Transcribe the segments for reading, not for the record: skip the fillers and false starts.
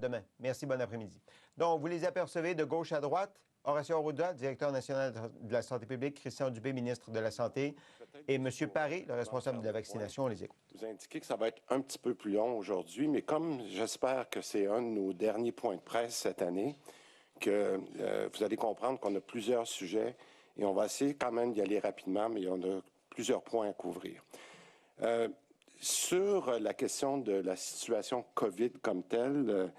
demain. Merci, bon après-midi. Donc, vous les apercevez de gauche à droite. Horacio Arruda, directeur national de la santé publique, Christian Dubé, ministre de la Santé, et M. Paré, le responsable de la vaccination. On les écoute. Vous indiquez que ça va être un petit peu plus long aujourd'hui, mais comme j'espère que c'est un de nos derniers points de presse cette année, que vous allez comprendre qu'on a plusieurs sujets et on va essayer quand même d'y aller rapidement, mais on a plusieurs points à couvrir. Sur la question de la situation COVID comme telle,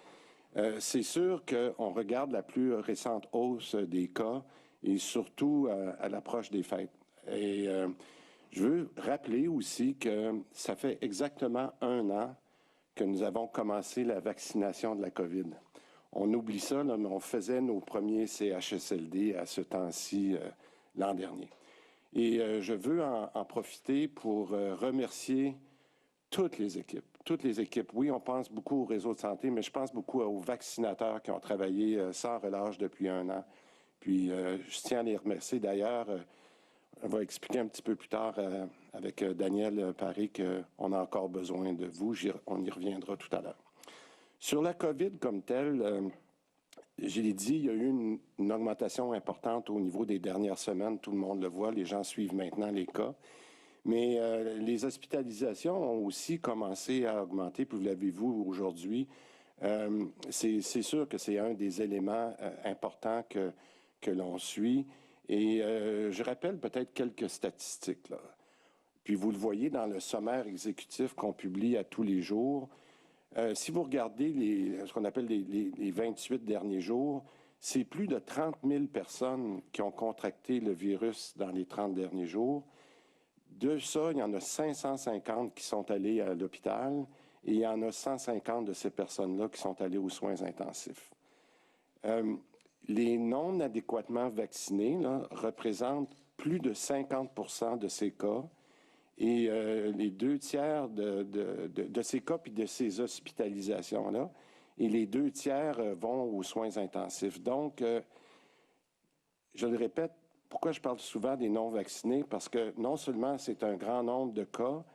c'est sûr qu'on regarde la plus récente hausse des cas et surtout à l'approche des fêtes. Et je veux rappeler aussi que ça fait exactement 1 an que nous avons commencé la vaccination de la COVID. On oublie ça, là, mais on faisait nos premiers CHSLD à ce temps-ci l'an dernier. Et je veux en profiter pour remercier toutes les équipes. Toutes les équipes. Oui, on pense beaucoup au réseau de santé, mais je pense beaucoup aux vaccinateurs qui ont travaillé sans relâche depuis 1 an. Puis, je tiens à les remercier. D'ailleurs, on va expliquer un petit peu plus tard avec Daniel Paré qu'on a encore besoin de vous. On y reviendra tout à l'heure. Sur la COVID comme telle, je l'ai dit, il y a eu une augmentation importante au niveau des dernières semaines. Tout le monde le voit. Les gens suivent maintenant les cas. Mais les hospitalisations ont aussi commencé à augmenter, puis vous l'avez vu aujourd'hui. C'est sûr que c'est un des éléments importants que l'on suit. Et je rappelle peut-être quelques statistiques, là. Puis vous le voyez dans le sommaire exécutif qu'on publie à tous les jours. Si vous regardez ce qu'on appelle les 28 derniers jours, c'est plus de 30 000 personnes qui ont contracté le virus dans les 30 derniers jours. De ça, il y en a 550 qui sont allés à l'hôpital et il y en a 150 de ces personnes-là qui sont allées aux soins intensifs. Les non adéquatement vaccinés là, représentent plus de 50 de ces cas et les 2 tiers de ces cas puis de ces hospitalisations-là et les 2 tiers vont aux soins intensifs. Donc, je le répète, pourquoi je parle souvent des non-vaccinés? Parce que non seulement c'est un grand nombre de cas,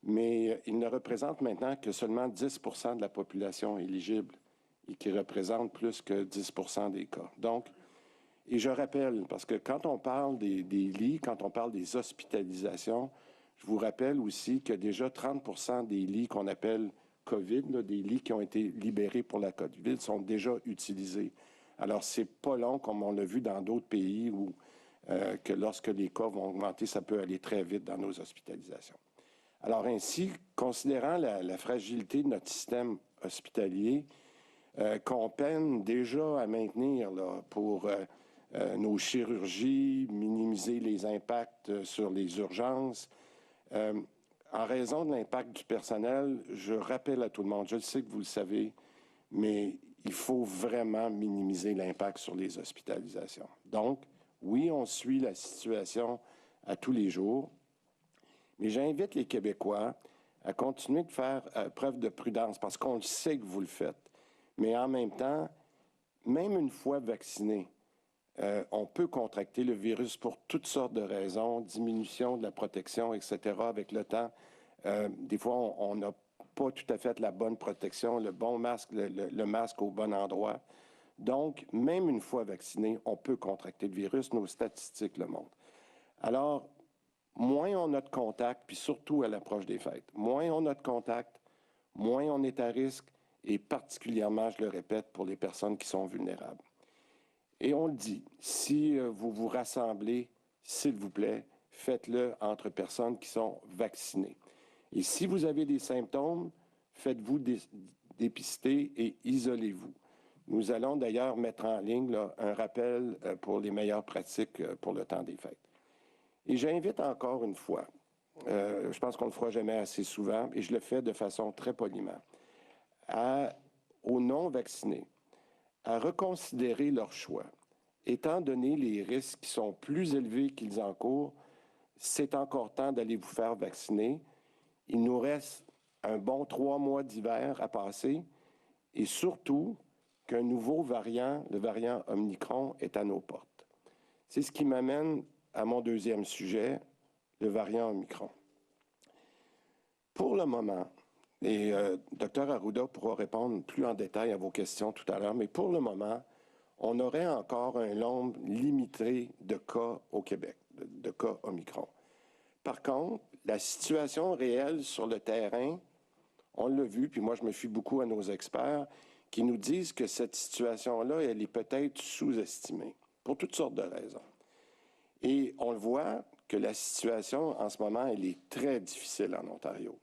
mais ils ne représentent maintenant que seulement 10 de la population éligible et qui représente plus que 10 des cas. Donc, et je rappelle, parce que quand on parle des lits, quand on parle des hospitalisations, je vous rappelle aussi que déjà 30 des lits qu'on appelle COVID, là, des lits qui ont été libérés pour la COVID, sont déjà utilisés. Alors, c'est pas long, comme on l'a vu dans d'autres pays où que lorsque les cas vont augmenter, ça peut aller très vite dans nos hospitalisations. Alors ainsi, considérant la fragilité de notre système hospitalier, qu'on peine déjà à maintenir là, pour nos chirurgies, minimiser les impacts sur les urgences, en raison de l'impact du personnel, je rappelle à tout le monde, je le sais que vous le savez, mais il faut vraiment minimiser l'impact sur les hospitalisations. Donc, oui, on suit la situation à tous les jours, mais j'invite les Québécois à continuer de faire preuve de prudence parce qu'on le sait que vous le faites. Mais en même temps, même une fois vacciné, on peut contracter le virus pour toutes sortes de raisons, diminution de la protection, etc. Avec le temps, des fois, on n'a pas tout à fait la bonne protection, le bon masque, le masque au bon endroit. Donc, même une fois vacciné, on peut contracter le virus. Nos statistiques le montrent. Alors, moins on a de contacts, puis surtout à l'approche des fêtes, moins on a de contacts, moins on est à risque, et particulièrement, je le répète, pour les personnes qui sont vulnérables. Et on le dit, si vous vous rassemblez, s'il vous plaît, faites-le entre personnes qui sont vaccinées. Et si vous avez des symptômes, faites-vous dépister et isolez-vous. Nous allons d'ailleurs mettre en ligne là, un rappel pour les meilleures pratiques pour le temps des fêtes. Et j'invite encore une fois, je pense qu'on ne le fera jamais assez souvent, et je le fais de façon très poliment, aux non-vaccinés à reconsidérer leur choix. Étant donné les risques qui sont plus élevés qu'ils encourent, c'est encore temps d'aller vous faire vacciner. Il nous reste un bon 3 mois d'hiver à passer et surtout qu'un nouveau variant, le variant Omicron, est à nos portes. C'est ce qui m'amène à mon deuxième sujet, le variant Omicron. Pour le moment, Et Dr Arruda pourra répondre plus en détail à vos questions tout à l'heure, mais pour le moment, on aurait encore un nombre limité de cas au Québec, de cas Omicron. Par contre, la situation réelle sur le terrain, on l'a vu, puis moi je me fie beaucoup à nos experts, qui nous disent que cette situation-là, elle est peut-être sous-estimée, pour toutes sortes de raisons. Et on le voit que la situation en ce moment, elle est très difficile en Ontario.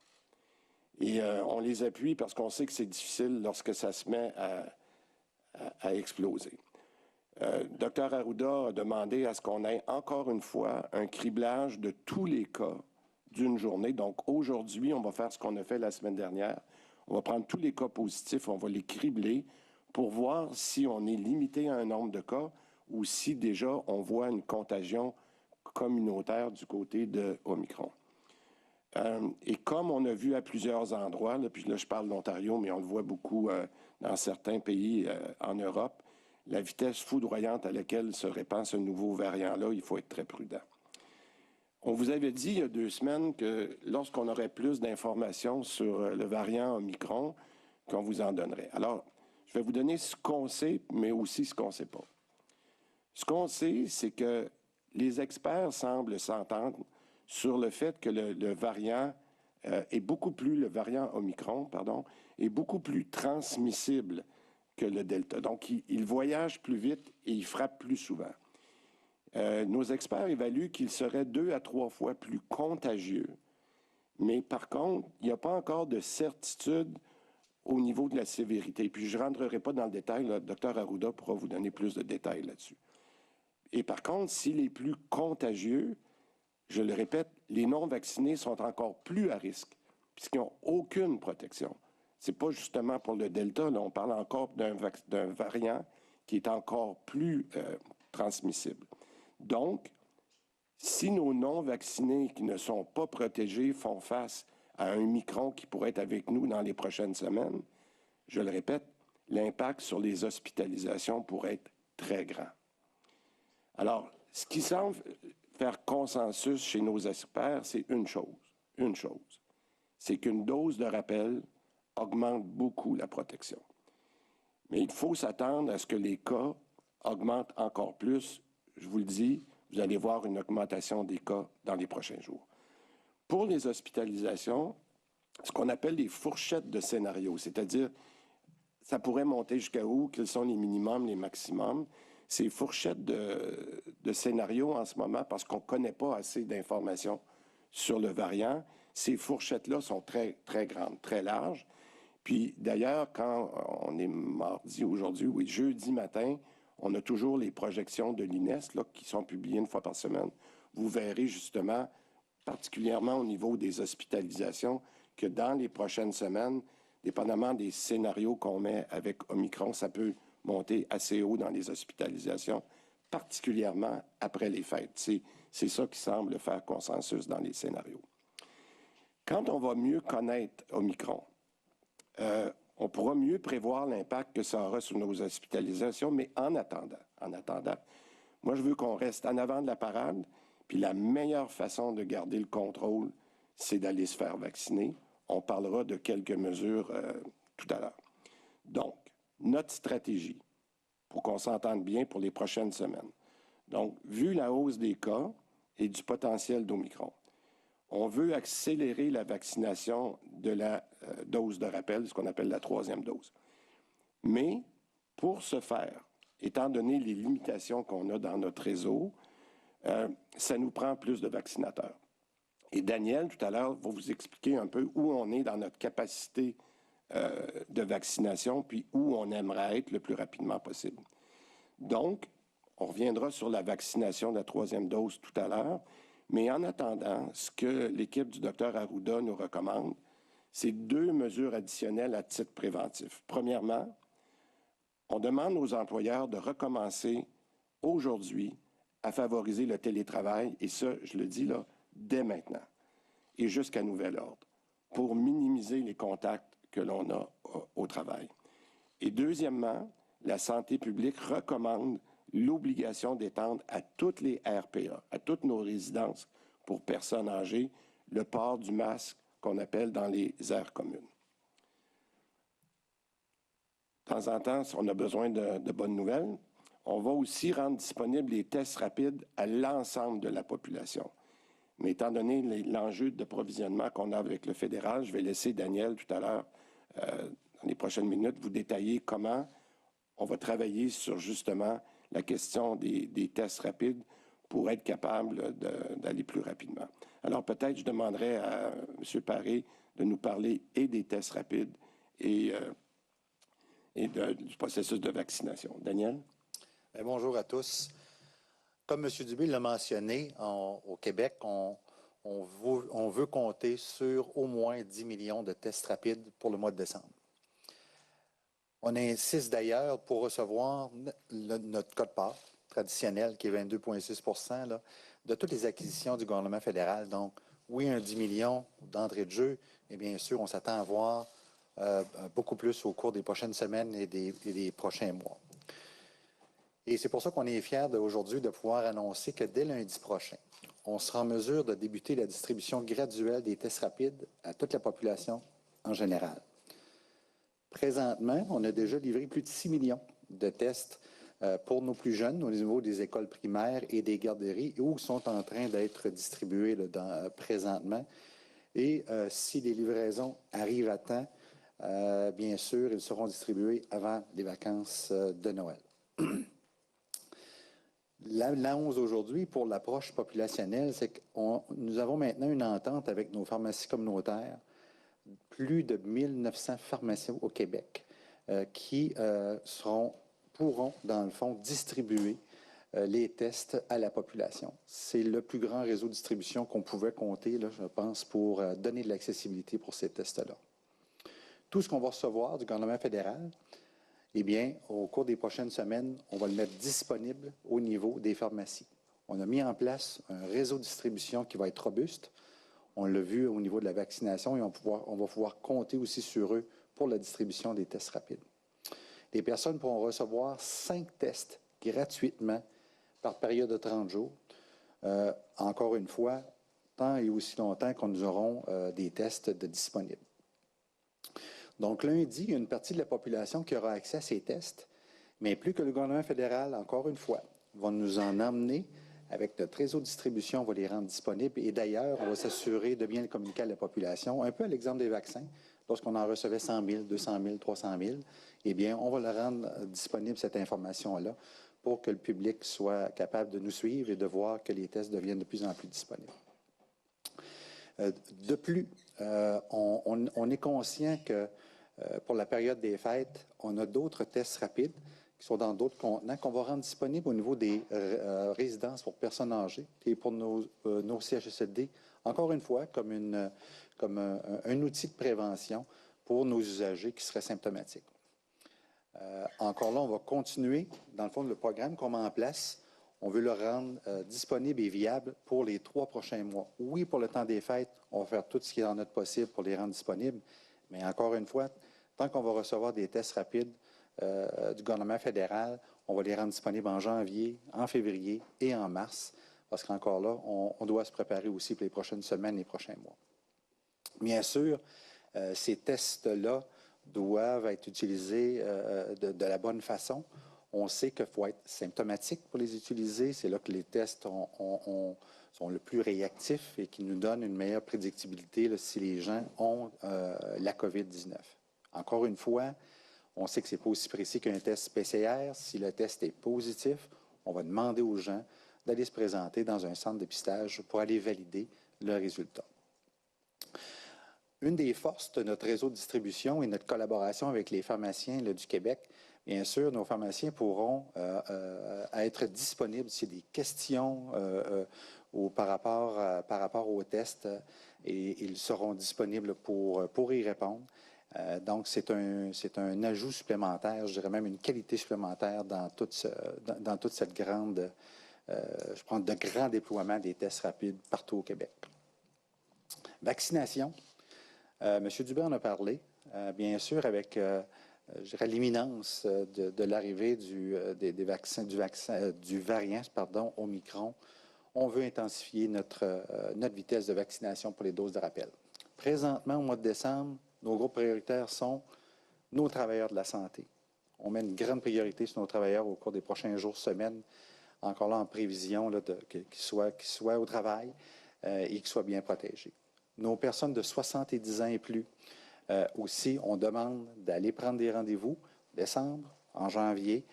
Et on les appuie parce qu'on sait que c'est difficile lorsque ça se met à exploser. Dr Arruda a demandé à ce qu'on ait encore une fois un criblage de tous les cas d'une journée. Donc aujourd'hui, on va faire ce qu'on a fait la semaine dernière. On va prendre tous les cas positifs, on va les cribler pour voir si on est limité à un nombre de cas ou si déjà on voit une contagion communautaire du côté de Omicron. Et comme on a vu à plusieurs endroits, là, puis là je parle d'Ontario, mais on le voit beaucoup dans certains pays en Europe, la vitesse foudroyante à laquelle se répand ce nouveau variant-là, il faut être très prudent. On vous avait dit il y a 2 semaines que lorsqu'on aurait plus d'informations sur le variant Omicron, qu'on vous en donnerait. Alors, je vais vous donner ce qu'on sait, mais aussi ce qu'on ne sait pas. Ce qu'on sait, c'est que les experts semblent s'entendre sur le fait que le variant le variant Omicron, pardon, est beaucoup plus transmissible que le Delta. Donc, il voyage plus vite et il frappe plus souvent. Nos experts évaluent qu'il serait 2 à 3 fois plus contagieux. Mais par contre, il n'y a pas encore de certitude au niveau de la sévérité. Puis je ne rentrerai pas dans le détail, le Dr Arruda pourra vous donner plus de détails là-dessus. Et par contre, s'il est plus contagieux, je le répète, les non-vaccinés sont encore plus à risque, puisqu'ils n'ont aucune protection. Ce n'est pas justement pour le Delta, là, on parle encore d'un variant qui est encore plus transmissible. Donc, si nos non-vaccinés qui ne sont pas protégés font face à un Micron qui pourrait être avec nous dans les prochaines semaines, je le répète, l'impact sur les hospitalisations pourrait être très grand. Alors, ce qui semble faire consensus chez nos experts, c'est une chose, c'est qu'une dose de rappel augmente beaucoup la protection. Mais il faut s'attendre à ce que les cas augmentent encore plus. Je vous le dis, vous allez voir une augmentation des cas dans les prochains jours. Pour les hospitalisations, ce qu'on appelle les fourchettes de scénarios, c'est-à-dire, ça pourrait monter jusqu'à où, quels sont les minimums, les maximums. Ces fourchettes de scénarios en ce moment, parce qu'on ne connaît pas assez d'informations sur le variant, ces fourchettes-là sont très, très grandes, très larges. Puis d'ailleurs, quand on est mardi aujourd'hui, oui, jeudi matin, on a toujours les projections de l'INES là, qui sont publiées une fois par semaine. Vous verrez justement, particulièrement au niveau des hospitalisations, que dans les prochaines semaines, dépendamment des scénarios qu'on met avec Omicron, ça peut monter assez haut dans les hospitalisations, particulièrement après les fêtes. C'est ça qui semble faire consensus dans les scénarios. Quand on va mieux connaître Omicron, on pourra mieux prévoir l'impact que ça aura sur nos hospitalisations, mais en attendant, moi je veux qu'on reste en avant de la parade, puis la meilleure façon de garder le contrôle, c'est d'aller se faire vacciner. On parlera de quelques mesures tout à l'heure. Donc, notre stratégie, pour qu'on s'entende bien pour les prochaines semaines. Donc, vu la hausse des cas et du potentiel d'Omicron, on veut accélérer la vaccination de la dose de rappel, ce qu'on appelle la 3e dose. Mais pour ce faire, étant donné les limitations qu'on a dans notre réseau, ça nous prend plus de vaccinateurs. Et Daniel, tout à l'heure, va vous expliquer un peu où on est dans notre capacité de vaccination, puis où on aimerait être le plus rapidement possible. Donc, on reviendra sur la vaccination de la 3e dose tout à l'heure, mais en attendant, ce que l'équipe du Dr Arruda nous recommande, c'est 2 mesures additionnelles à titre préventif. Premièrement, on demande aux employeurs de recommencer aujourd'hui à favoriser le télétravail, et ça, je le dis là, dès maintenant, et jusqu'à nouvel ordre, pour minimiser les contacts que l'on a au travail. Et deuxièmement, la santé publique recommande l'obligation d'étendre à toutes les RPA, à toutes nos résidences pour personnes âgées, le port du masque qu'on appelle dans les aires communes. De temps en temps, si on a besoin de bonnes nouvelles, on va aussi rendre disponibles les tests rapides à l'ensemble de la population. Mais étant donné l'enjeu de provisionnement qu'on a avec le fédéral, je vais laisser Daniel tout à l'heure, dans les prochaines minutes, vous détailler comment on va travailler sur justement la question des tests rapides pour être capable d'aller plus rapidement. Alors peut-être je demanderai à M. Paré de nous parler et des tests rapides et du processus de vaccination. Daniel? Bonjour à tous. Comme M. Dubé l'a mentionné, au Québec, on veut compter sur au moins 10 millions de tests rapides pour le mois de décembre. On insiste d'ailleurs pour recevoir notre quote-part traditionnel, qui est 22,6 % de toutes les acquisitions du gouvernement fédéral. Donc, oui, un 10 millions d'entrée de jeu, mais bien sûr, on s'attend à voir beaucoup plus au cours des prochaines semaines et des prochains mois. Et c'est pour ça qu'on est fiers aujourd'hui de pouvoir annoncer que dès lundi prochain, on sera en mesure de débuter la distribution graduelle des tests rapides à toute la population en général. Présentement, on a déjà livré plus de 6 millions de tests pour nos plus jeunes au niveau des écoles primaires et des garderies où sont en train d'être distribués présentement. Et si les livraisons arrivent à temps, bien sûr, ils seront distribués avant les vacances de Noël. L'annonce aujourd'hui pour l'approche populationnelle, c'est que nous avons maintenant une entente avec nos pharmacies communautaires, plus de 1900 pharmaciens au Québec qui pourront, dans le fond, distribuer les tests à la population. C'est le plus grand réseau de distribution qu'on pouvait compter, là, je pense, pour donner de l'accessibilité pour ces tests-là. Tout ce qu'on va recevoir du gouvernement fédéral, eh bien, au cours des prochaines semaines, on va le mettre disponible au niveau des pharmacies. On a mis en place un réseau de distribution qui va être robuste. On l'a vu au niveau de la vaccination et on va pouvoir compter aussi sur eux pour la distribution des tests rapides. Les personnes pourront recevoir 5 tests gratuitement par période de 30 jours. Encore une fois, tant et aussi longtemps qu'on nous aurons des tests disponibles. Donc, lundi, il y a une partie de la population qui aura accès à ces tests, mais plus que le gouvernement fédéral, encore une fois, va nous en emmener avec notre réseau de distribution, on va les rendre disponibles. Et d'ailleurs, on va s'assurer de bien le communiquer à la population, un peu à l'exemple des vaccins. Lorsqu'on en recevait 100 000, 200 000, 300 000, eh bien, on va le rendre disponible, cette information-là, pour que le public soit capable de nous suivre et de voir que les tests deviennent de plus en plus disponibles. De plus, on est conscient que pour la période des fêtes, on a d'autres tests rapides qui sont dans d'autres contenants qu'on va rendre disponibles au niveau des résidences pour personnes âgées et pour nos CHSLD, encore une fois, comme un outil de prévention pour nos usagers qui seraient symptomatiques. Encore là, on va continuer, dans le fond, le programme qu'on met en place. On veut le rendre disponible et viable pour les 3 prochains mois. Oui, pour le temps des fêtes, on va faire tout ce qui est en notre possible pour les rendre disponibles. Mais encore une fois, tant qu'on va recevoir des tests rapides du gouvernement fédéral, on va les rendre disponibles en janvier, en février et en mars. Parce qu'encore là, on doit se préparer aussi pour les prochaines semaines et les prochains mois. Bien sûr, ces tests-là doivent être utilisés de la bonne façon. On sait qu'il faut être symptomatique pour les utiliser. C'est là que les tests sont le plus réactifs et qui nous donnent une meilleure prédictibilité là, si les gens ont la COVID-19. Encore une fois, on sait que ce n'est pas aussi précis qu'un test PCR. Si le test est positif, on va demander aux gens d'aller se présenter dans un centre de dépistage pour aller valider le résultat. Une des forces de notre réseau de distribution et notre collaboration avec les pharmaciens là, du Québec, bien sûr, nos pharmaciens pourront être disponibles s'il y a des questions par rapport aux tests et ils seront disponibles pour y répondre. Donc, c'est un ajout supplémentaire, je dirais même une qualité supplémentaire dans toute cette grande, je pense, de grand déploiement des tests rapides partout au Québec. Vaccination. M. Dubé en a parlé, bien sûr, avec je dirais, l'imminence de l'arrivée du variant Omicron. On veut intensifier notre vitesse de vaccination pour les doses de rappel. Présentement, au mois de décembre, nos groupes prioritaires sont nos travailleurs de la santé, On met une grande priorité sur nos travailleurs au cours des prochains jours, semaines, encore là en prévision là, qu'ils soient au travail et qu'ils soient bien protégés. Nos personnes de 70 ans et plus, aussi, on demande d'aller prendre des rendez-vous en décembre, en janvier.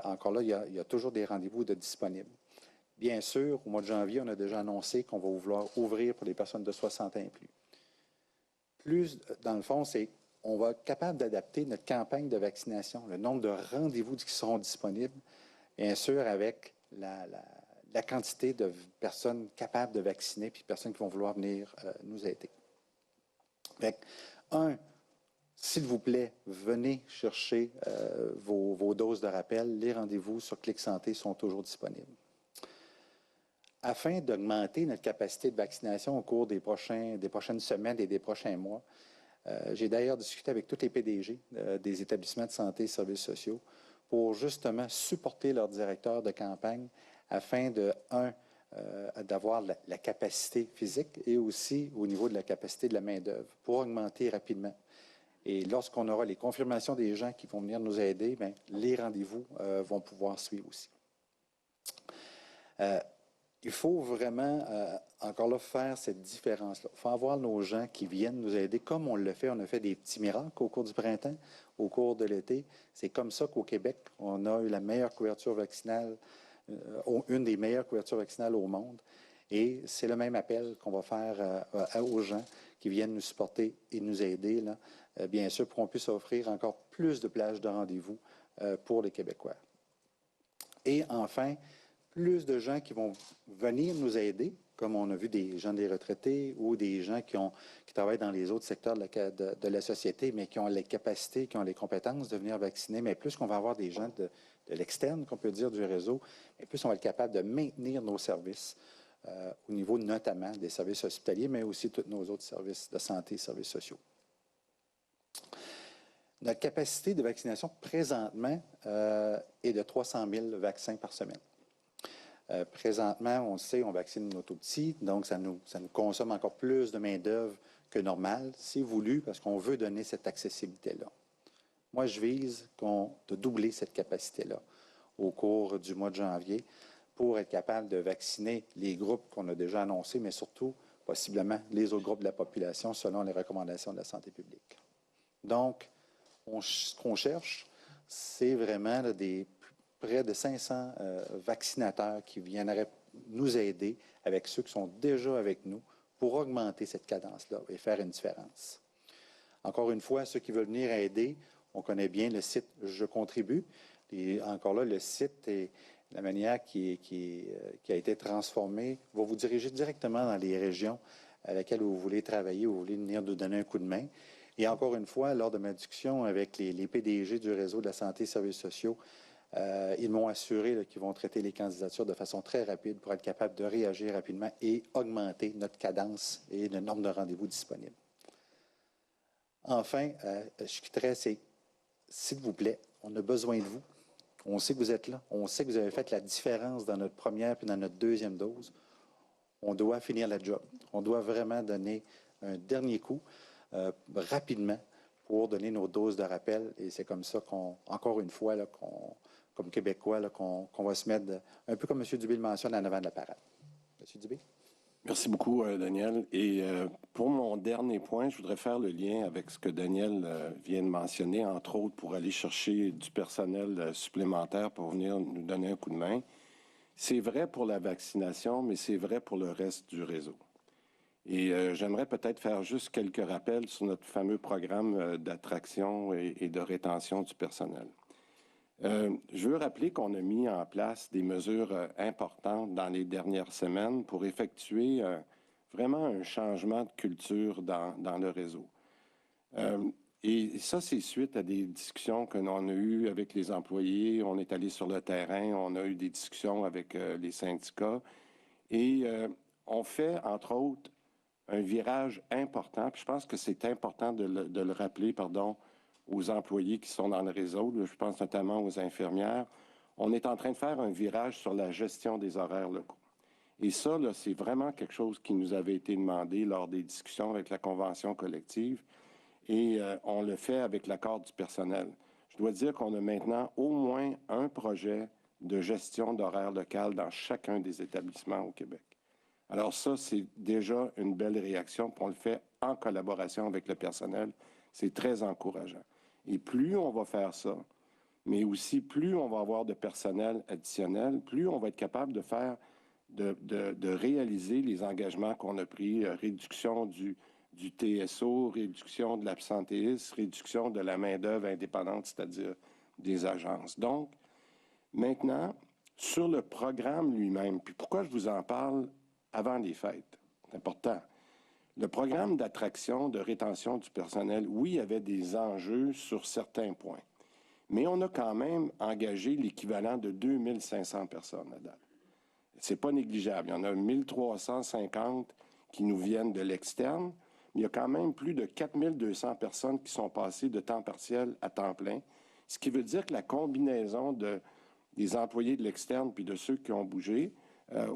Encore là, il y a toujours des rendez-vous de disponibles. Bien sûr, au mois de janvier, on a déjà annoncé qu'on va vouloir ouvrir pour les personnes de 60 ans et plus. Plus, dans le fond, c'est on va être capable d'adapter notre campagne de vaccination, le nombre de rendez-vous qui seront disponibles, bien sûr, avec la quantité de personnes capables de vacciner puis personnes qui vont vouloir venir nous aider. Fait s'il vous plaît, venez chercher vos doses de rappel. Les rendez-vous sur Clic Santé sont toujours disponibles. Afin d'augmenter notre capacité de vaccination au cours des prochaines semaines et des prochains mois, j'ai d'ailleurs discuté avec tous les PDG des établissements de santé et services sociaux pour justement supporter leurs directeurs de campagne afin d'avoir la capacité physique et aussi au niveau de la capacité de la main-d'œuvre pour augmenter rapidement. Et lorsqu'on aura les confirmations des gens qui vont venir nous aider, bien, les rendez-vous vont pouvoir suivre aussi. Il faut vraiment, encore là, faire cette différence-là. Il faut avoir nos gens qui viennent nous aider, comme on le fait. On a fait des petits miracles au cours du printemps, au cours de l'été. C'est comme ça qu'au Québec, on a eu la meilleure couverture vaccinale, une des meilleures couvertures vaccinales au monde. Et c'est le même appel qu'on va faire aux gens qui viennent nous supporter et nous aider, là, bien sûr, pour qu'on puisse offrir encore plus de plages de rendez-vous pour les Québécois. Et enfin, plus de gens qui vont venir nous aider, comme on a vu des gens des retraités ou des gens qui travaillent dans les autres secteurs de la société, mais qui ont les capacités, qui ont les compétences de venir vacciner. Mais plus qu'on va avoir des gens de l'externe, qu'on peut dire, du réseau, et plus on va être capable de maintenir nos services au niveau notamment des services hospitaliers, mais aussi tous nos autres services de santé et services sociaux. Notre capacité de vaccination présentement est de 300 000 vaccins par semaine. Présentement, on le sait, on vaccine nos tout petits, donc ça nous consomme encore plus de main-d'œuvre que normal, c'est voulu, parce qu'on veut donner cette accessibilité-là. Moi, je vise de doubler cette capacité-là au cours du mois de janvier pour être capable de vacciner les groupes qu'on a déjà annoncés, mais surtout, possiblement, les autres groupes de la population selon les recommandations de la santé publique. Donc, ce qu'on cherche, c'est vraiment là, près de 500 vaccinateurs qui viendraient nous aider avec ceux qui sont déjà avec nous pour augmenter cette cadence-là et faire une différence. Encore une fois, ceux qui veulent venir aider, on connaît bien le site « Je contribue ». Et encore là, le site et la manière qui a été transformée va vous diriger directement dans les régions à laquelle vous voulez travailler, vous voulez venir nous donner un coup de main. Et encore une fois, lors de ma discussion avec les PDG du réseau de la santé et services sociaux, ils m'ont assuré qu'ils vont traiter les candidatures de façon très rapide pour être capable de réagir rapidement et augmenter notre cadence et le nombre de rendez-vous disponibles. Enfin, je quitterai, c'est, s'il vous plaît, on a besoin de vous. On sait que vous êtes là. On sait que vous avez fait la différence dans notre première puis dans notre deuxième dose. On doit finir la job. On doit vraiment donner un dernier coup rapidement pour donner nos doses de rappel. Et c'est comme ça encore une fois, là, comme Québécois, là, qu'on va se mettre, un peu comme M. Dubé le mentionne, en avant de la parade. M. Dubé? Merci beaucoup, Daniel. Et pour mon dernier point, je voudrais faire le lien avec ce que Daniel vient de mentionner, entre autres pour aller chercher du personnel supplémentaire pour venir nous donner un coup de main. C'est vrai pour la vaccination, mais c'est vrai pour le reste du réseau. Et j'aimerais peut-être faire juste quelques rappels sur notre fameux programme d'attraction et de rétention du personnel. Je veux rappeler qu'on a mis en place des mesures importantes dans les dernières semaines pour effectuer vraiment un changement de culture dans le réseau. Et ça, c'est suite à des discussions que l'on a eues avec les employés. On est allé sur le terrain, on a eu des discussions avec les syndicats. Et on fait, entre autres, un virage important. Puis je pense que c'est important de le rappeler, aux employés qui sont dans le réseau, je pense notamment aux infirmières. On est en train de faire un virage sur la gestion des horaires locaux. Et ça, là, c'est vraiment quelque chose qui nous avait été demandé lors des discussions avec la convention collective et on le fait avec l'accord du personnel. je dois dire qu'on a maintenant au moins un projet de gestion d'horaire local dans chacun des établissements au Québec. Alors ça, c'est déjà une belle réaction, puis on le fait en collaboration avec le personnel. C'est très encourageant. Et plus on va faire ça, mais aussi plus on va avoir de personnel additionnel, plus on va être capable de faire, de réaliser les engagements qu'on a pris, réduction du TSO, réduction de l'absentéisme, réduction de la main-d'œuvre indépendante, c'est-à-dire des agences. Donc, maintenant, sur le programme lui-même, puis pourquoi je vous en parle avant les fêtes, c'est important. Le programme d'attraction, de rétention du personnel, oui, il y avait des enjeux sur certains points, mais on a quand même engagé l'équivalent de 2500 personnes à date. C'est pas négligeable. Il y en a 1350 qui nous viennent de l'externe, mais il y a quand même plus de 4200 personnes qui sont passées de temps partiel à temps plein, ce qui veut dire que la combinaison des employés de l'externe puis de ceux qui ont bougé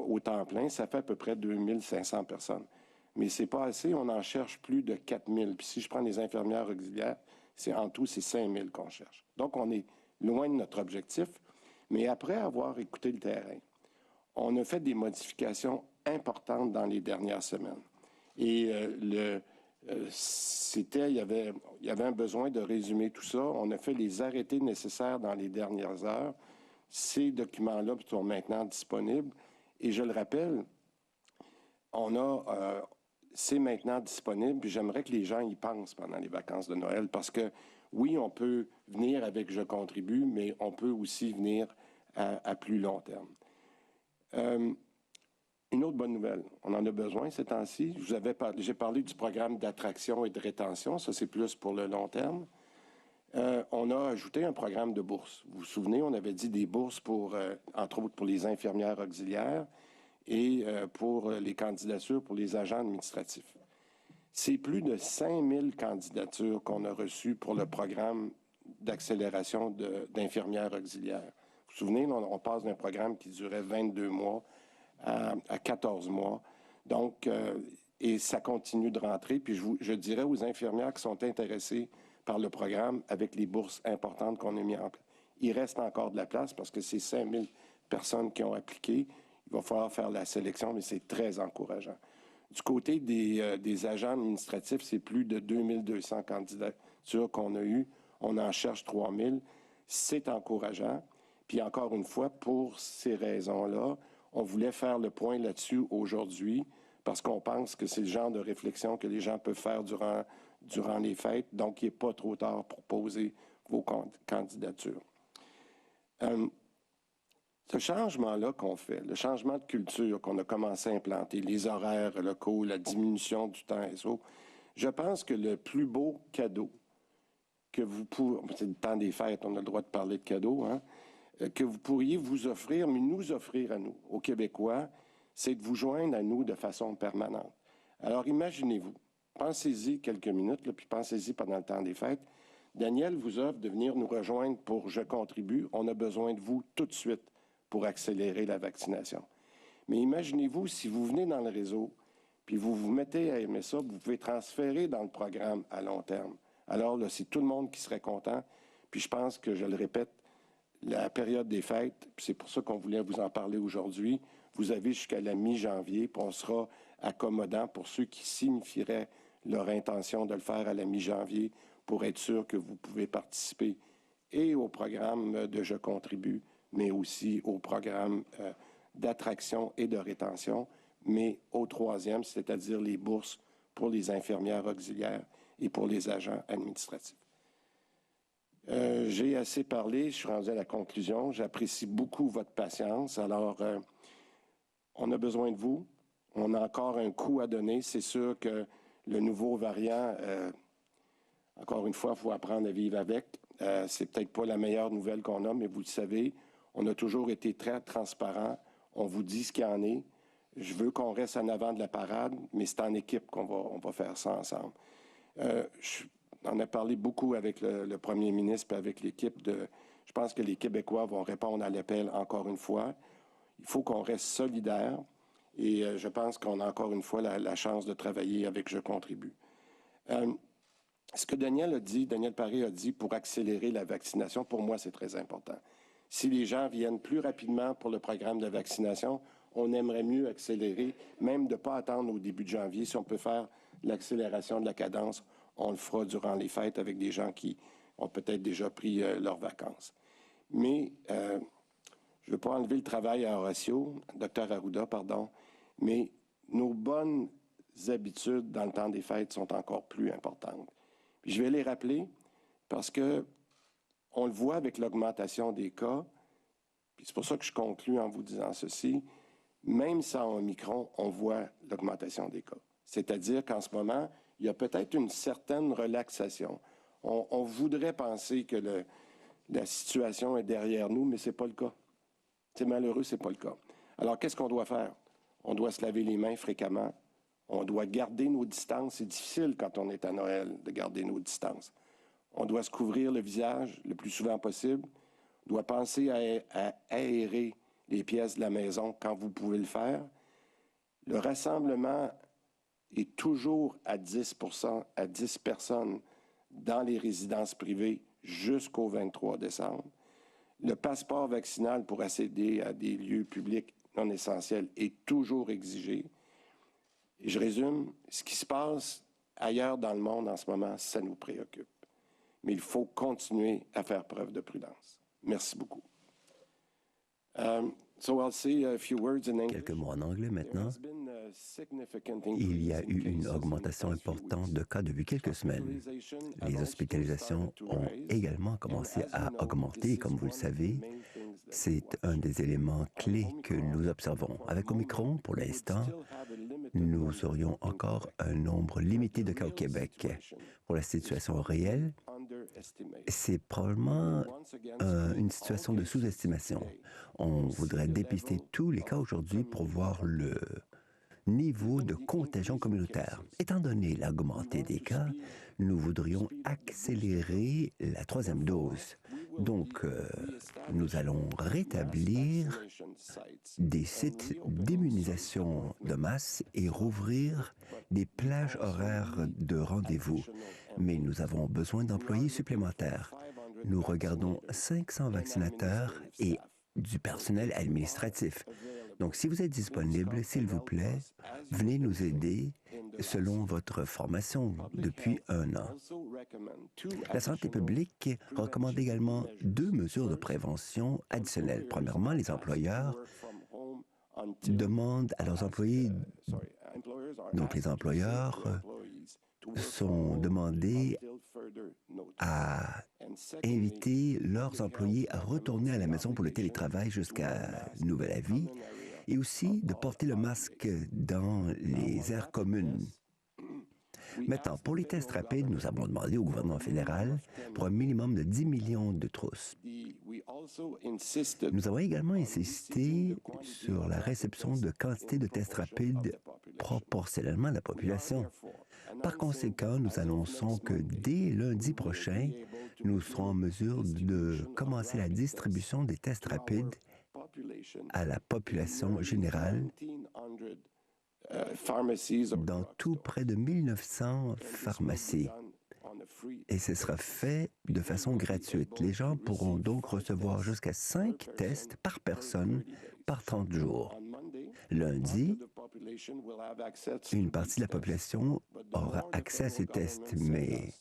au temps plein, ça fait à peu près 2500 personnes. Mais c'est pas assez, on en cherche plus de 4000. Puis si je prends les infirmières auxiliaires, en tout, c'est 5000 qu'on cherche. Donc, on est loin de notre objectif. Mais après avoir écouté le terrain, on a fait des modifications importantes dans les dernières semaines. Et il y avait un besoin de résumer tout ça. On a fait les arrêtés nécessaires dans les dernières heures. Ces documents-là sont maintenant disponibles. Et je le rappelle, c'est maintenant disponible. Puis j'aimerais que les gens y pensent pendant les vacances de Noël parce que, oui, on peut venir avec Je contribue, mais on peut aussi venir à plus long terme. Une autre bonne nouvelle, on en a besoin ces temps-ci. J'ai parlé du programme d'attraction et de rétention, ça c'est plus pour le long terme. On a ajouté un programme de bourse. Vous vous souvenez, on avait dit des bourses entre autres pour les infirmières auxiliaires et pour les candidatures pour les agents administratifs. C'est plus de 5000 candidatures qu'on a reçues pour le programme d'accélération d'infirmières auxiliaires. Vous vous souvenez, on passe d'un programme qui durait 22 mois à 14 mois. Donc, et ça continue de rentrer. Puis je dirais aux infirmières qui sont intéressées par le programme avec les bourses importantes qu'on a mis en place. Il reste encore de la place parce que c'est 5000 personnes qui ont appliqué. Il va falloir faire la sélection, mais c'est très encourageant. Du côté des agents administratifs, c'est plus de 2200 candidatures qu'on a eues. On en cherche 3000. C'est encourageant. Puis encore une fois, pour ces raisons-là, on voulait faire le point là-dessus aujourd'hui parce qu'on pense que c'est le genre de réflexion que les gens peuvent faire durant les fêtes. Donc, il n'est pas trop tard pour poser vos candidatures. Ce changement-là qu'on fait, le changement de culture qu'on a commencé à implanter, les horaires locaux, la diminution du temps SO, je pense que le plus beau cadeau que vous pourriez, c'est le temps des fêtes, on a le droit de parler de cadeaux, hein, que vous pourriez vous offrir, mais nous offrir à nous, aux Québécois, c'est de vous joindre à nous de façon permanente. Alors imaginez-vous, pensez-y quelques minutes, là, puis pensez-y pendant le temps des fêtes. Daniel vous offre de venir nous rejoindre pour Je contribue. On a besoin de vous tout de suite pour accélérer la vaccination. Mais imaginez-vous, si vous venez dans le réseau, puis vous vous mettez à aimer ça, vous pouvez transférer dans le programme à long terme. Alors là, c'est tout le monde qui serait content. Puis je pense que, je le répète, la période des fêtes, puis c'est pour ça qu'on voulait vous en parler aujourd'hui, vous avez jusqu'à la mi-janvier, puis on sera accommodant pour ceux qui signifieraient leur intention de le faire à la mi-janvier pour être sûr que vous pouvez participer et au programme de Je contribue, mais aussi au programme d'attraction et de rétention, mais au troisième, c'est-à-dire les bourses pour les infirmières auxiliaires et pour les agents administratifs. J'ai assez parlé, je suis rendu à la conclusion. J'apprécie beaucoup votre patience. Alors, on a besoin de vous. On a encore un coup à donner. C'est sûr que le nouveau variant, encore une fois, il faut apprendre à vivre avec. C'est peut-être pas la meilleure nouvelle qu'on a, mais vous le savez, on a toujours été très transparent. On vous dit ce qu'il y en est. Je veux qu'on reste en avant de la parade, mais c'est en équipe qu'on va faire ça ensemble. On a parlé beaucoup avec le premier ministre et avec l'équipe. Je pense que les Québécois vont répondre à l'appel encore une fois. Il faut qu'on reste solidaire et je pense qu'on a encore une fois la chance de travailler avec Je contribue. Ce que Daniel Paré a dit pour accélérer la vaccination, pour moi, c'est très important. Si les gens viennent plus rapidement pour le programme de vaccination, on aimerait mieux accélérer, même de ne pas attendre au début de janvier. Si on peut faire l'accélération de la cadence, on le fera durant les fêtes avec des gens qui ont peut-être déjà pris leurs vacances. Mais je ne veux pas enlever le travail à Horacio, Dr Arruda, pardon, mais nos bonnes habitudes dans le temps des fêtes sont encore plus importantes. Puis je vais les rappeler parce que on le voit avec l'augmentation des cas, puis c'est pour ça que je conclus en vous disant ceci, même sans Omicron, on voit l'augmentation des cas. C'est-à-dire qu'en ce moment, il y a peut-être une certaine relaxation. On voudrait penser que la situation est derrière nous, mais ce n'est pas le cas. C'est malheureux, ce n'est pas le cas. Alors, qu'est-ce qu'on doit faire? On doit se laver les mains fréquemment. On doit garder nos distances. C'est difficile quand on est à Noël de garder nos distances. On doit se couvrir le visage le plus souvent possible. On doit penser à aérer les pièces de la maison quand vous pouvez le faire. Le rassemblement est toujours à 10 à 10 personnes dans les résidences privées jusqu'au 23 décembre. Le passeport vaccinal pour accéder à des lieux publics non essentiels est toujours exigé. Et je résume, ce qui se passe ailleurs dans le monde en ce moment, ça nous préoccupe. Mais il faut continuer à faire preuve de prudence. Merci beaucoup. Quelques mots en anglais maintenant. Il y a eu une augmentation importante de cas depuis quelques semaines. Les hospitalisations ont également commencé à augmenter. Comme vous le savez, c'est un des éléments clés que nous observons. Avec Omicron, pour l'instant, nous aurions encore un nombre limité de cas au Québec. Pour la situation réelle, c'est probablement une situation de sous-estimation. On voudrait dépister tous les cas aujourd'hui pour voir le niveau de contagion communautaire. Étant donné l'augmenté des cas, nous voudrions accélérer la troisième dose. Donc, nous allons rétablir des sites d'immunisation de masse et rouvrir des plages horaires de rendez-vous. Mais nous avons besoin d'employés supplémentaires. Nous regardons 500 vaccinateurs et du personnel administratif. Donc, si vous êtes disponible, s'il vous plaît, venez nous aider selon votre formation depuis 1 an. La santé publique recommande également 2 mesures de prévention additionnelles. Premièrement, les employeurs demandent à leurs employés, donc les employeurs sont demandés à inviter leurs employés à retourner à la maison pour le télétravail jusqu'à nouvel avis et aussi de porter le masque dans les aires communes. Maintenant, pour les tests rapides, nous avons demandé au gouvernement fédéral pour un minimum de 10 millions de trousses. Nous avons également insisté sur la réception de quantités de tests rapides proportionnellement à la population. Par conséquent, nous annonçons que dès lundi prochain, nous serons en mesure de commencer la distribution des tests rapides à la population générale dans tout près de 1900 pharmacies. Et ce sera fait de façon gratuite. Les gens pourront donc recevoir jusqu'à 5 tests par personne par 30 jours. Lundi, une partie de la population aura accès à ces tests, mais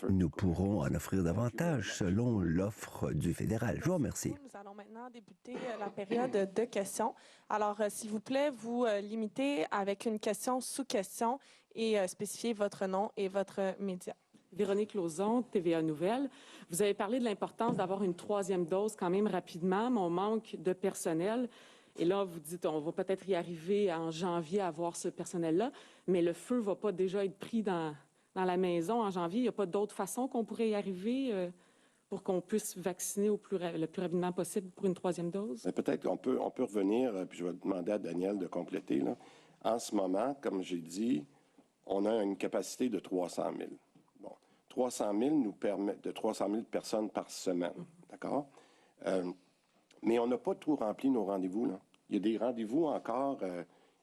nous pourrons en offrir davantage selon l'offre du fédéral. Je vous remercie. Nous allons maintenant débuter la période de questions. Alors, s'il vous plaît, vous limitez avec une question sous question et spécifiez votre nom et votre média. Véronique Lauzon, TVA Nouvelles. Vous avez parlé de l'importance d'avoir une 3e dose quand même rapidement, mais on manque de personnel. Et là, vous dites, on va peut-être y arriver en janvier à avoir ce personnel-là, mais le feu ne va pas déjà être pris dans la maison en janvier. Il n'y a pas d'autre façon qu'on pourrait y arriver pour qu'on puisse vacciner le plus rapidement possible pour une 3e dose? Peut-être qu'on peut revenir, puis je vais demander à Daniel de compléter. Là. En ce moment, comme j'ai dit, on a une capacité de 300 000. Bon, 300 000 nous permet de 300 000 personnes par semaine, d'accord? Mais on n'a pas tout rempli nos rendez-vous, là. Il y a des rendez-vous encore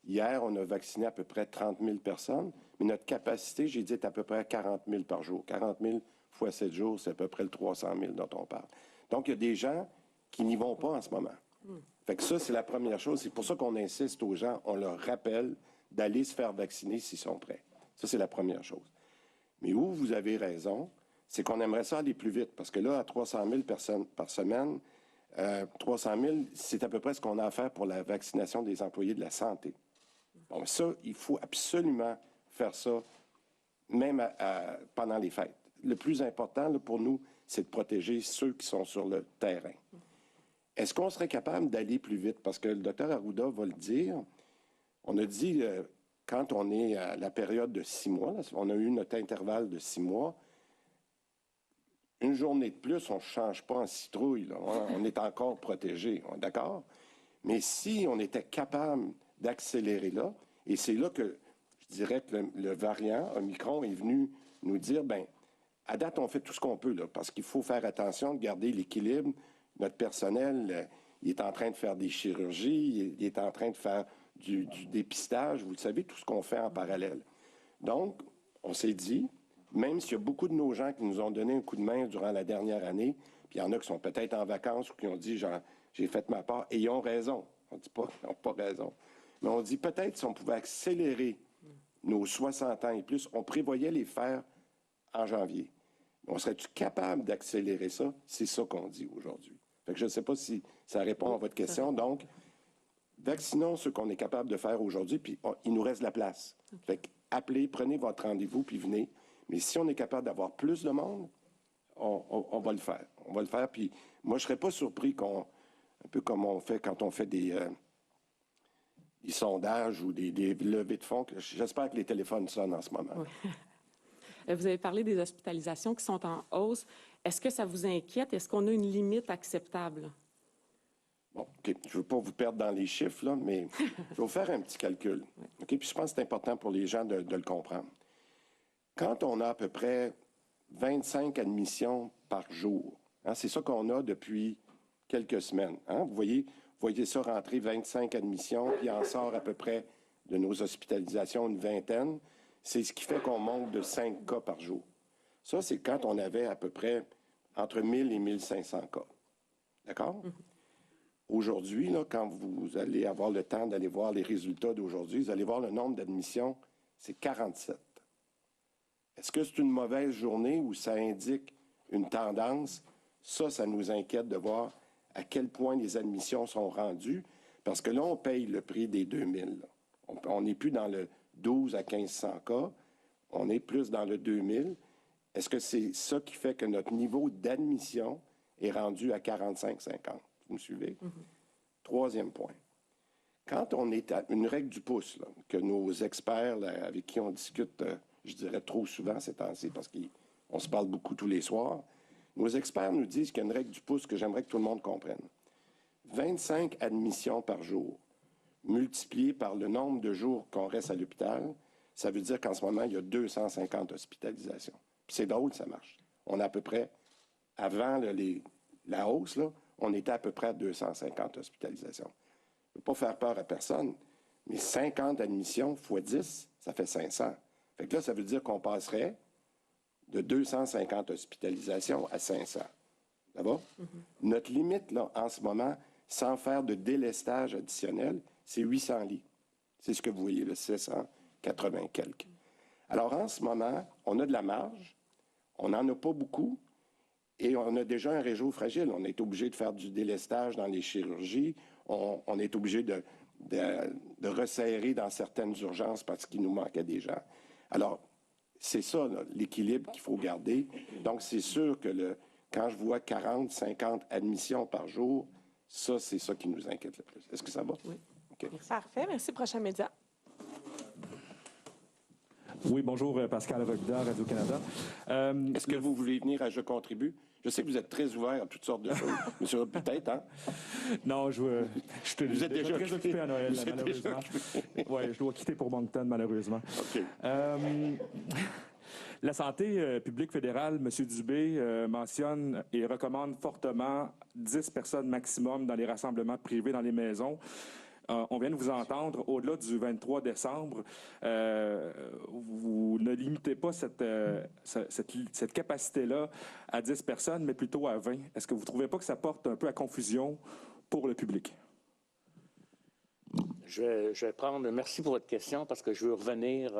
Hier, on a vacciné à peu près 30 000 personnes, mais notre capacité, j'ai dit, est à peu près 40 000 par jour. 40 000 fois 7 jours, c'est à peu près le 300 000 dont on parle. Donc, il y a des gens qui n'y vont pas en ce moment. Fait que ça, c'est la première chose. C'est pour ça qu'on insiste aux gens, on leur rappelle d'aller se faire vacciner s'ils sont prêts. Ça, c'est la première chose. Mais où vous avez raison, c'est qu'on aimerait ça aller plus vite. Parce que là, à 300 000 personnes par semaine, 300 000, c'est à peu près ce qu'on a à faire pour la vaccination des employés de la santé. Bon, ça, il faut absolument faire ça, même pendant les fêtes. Le plus important là, pour nous, c'est de protéger ceux qui sont sur le terrain. Est-ce qu'on serait capable d'aller plus vite? Parce que le docteur Arruda va le dire. On a dit, quand on est à la période de 6 mois, là, on a eu notre intervalle de 6 mois, une journée de plus, on ne change pas en citrouille. Là. On est encore protégé, d'accord? Mais si on était capable d'accélérer là, et c'est là que je dirais que le variant Omicron est venu nous dire, bien, à date, on fait tout ce qu'on peut, là, parce qu'il faut faire attention de garder l'équilibre. Notre personnel, il est en train de faire des chirurgies, il est en train de faire du dépistage, vous le savez, tout ce qu'on fait en parallèle. Donc, on s'est dit, même s'il y a beaucoup de nos gens qui nous ont donné un coup de main durant la dernière année, puis il y en a qui sont peut-être en vacances ou qui ont dit, j'ai fait ma part, et ils ont raison. On ne dit pas qu'ils n'ont pas raison. Mais on dit peut-être si on pouvait accélérer nos 60 ans et plus, on prévoyait les faire en janvier. On serait-tu capable d'accélérer ça? C'est ça qu'on dit aujourd'hui. Fait que je ne sais pas si ça répond à votre question. Donc, vaccinons ce qu'on est capable de faire aujourd'hui, puis il nous reste de la place. Fait que appelez, prenez votre rendez-vous, puis venez. Mais si on est capable d'avoir plus de monde, on va le faire. On va le faire, puis moi, je ne serais pas surpris un peu comme on fait quand on fait des sondages ou des levées de fonds. J'espère que les téléphones sonnent en ce moment. Oui. Vous avez parlé des hospitalisations qui sont en hausse. Est-ce que ça vous inquiète? Est-ce qu'on a une limite acceptable? Bon, OK. Je ne veux pas vous perdre dans les chiffres, là, mais je vais vous faire un petit calcul. OK? Puis je pense que c'est important pour les gens de le comprendre. Quand on a à peu près 25 admissions par jour, hein, c'est ça qu'on a depuis quelques semaines. Hein? Vous voyez ça rentrer 25 admissions, puis il en sort à peu près de nos hospitalisations une vingtaine. C'est ce qui fait qu'on monte de 5 cas par jour. Ça, c'est quand on avait à peu près entre 1000 et 1500 cas. D'accord? Aujourd'hui, là, quand vous allez avoir le temps d'aller voir les résultats d'aujourd'hui, vous allez voir le nombre d'admissions, c'est 47. Est-ce que c'est une mauvaise journée ou ça indique une tendance? Ça nous inquiète de voir à quel point les admissions sont rendues, parce que là, on paye le prix des 2000. Là. On n'est plus dans le 12 à 1500 cas, on est plus dans le 2000. Est-ce que c'est ça qui fait que notre niveau d'admission est rendu à 45-50? Vous me suivez? Troisième point. Quand on est à une règle du pouce, là, que nos experts là, avec qui on discute, je dirais trop souvent ces temps-ci, parce qu'on se parle beaucoup tous les soirs, nos experts nous disent qu'il y a une règle du pouce que j'aimerais que tout le monde comprenne. 25 admissions par jour, multiplié par le nombre de jours qu'on reste à l'hôpital, ça veut dire qu'en ce moment, il y a 250 hospitalisations. Puis c'est drôle, ça marche. On a à peu près, avant la hausse, là, on était à peu près à 250 hospitalisations. Je ne veux pas faire peur à personne, mais 50 admissions fois 10, ça fait 500. Fait que là, ça veut dire qu'on passerait de 250 hospitalisations à 500. Ça va? Notre limite, là, en ce moment, sans faire de délestage additionnel, c'est 800 lits. C'est ce que vous voyez, le 680 quelques. Alors, en ce moment, on a de la marge, on n'en a pas beaucoup, et on a déjà un réseau fragile. On est obligé de faire du délestage dans les chirurgies, on est obligé de resserrer dans certaines urgences parce qu'il nous manquait des gens. Alors, c'est ça, l'équilibre qu'il faut garder. Donc, c'est sûr que quand je vois 40, 50 admissions par jour, ça, c'est ça qui nous inquiète le plus. Est-ce que ça va? Oui. Okay. Parfait. Merci. Prochain média. Oui, bonjour, Pascal Robida, Radio-Canada. Est-ce que vous voulez venir à Je contribue? Je sais que vous êtes très ouvert à toutes sortes de choses. Monsieur, peut-être, hein? Non, vous êtes déjà très occupé à Noël, malheureusement. Oui, je dois quitter pour Moncton, malheureusement. OK. La santé publique fédérale, M. Dubé, mentionne et recommande fortement 10 personnes maximum dans les rassemblements privés dans les maisons. On vient de vous entendre, au-delà du 23 décembre, vous ne limitez pas cette capacité-là à 10 personnes, mais plutôt à 20. Est-ce que vous ne trouvez pas que ça porte un peu à confusion pour le public? Je vais prendre... Merci pour votre question, parce que je veux revenir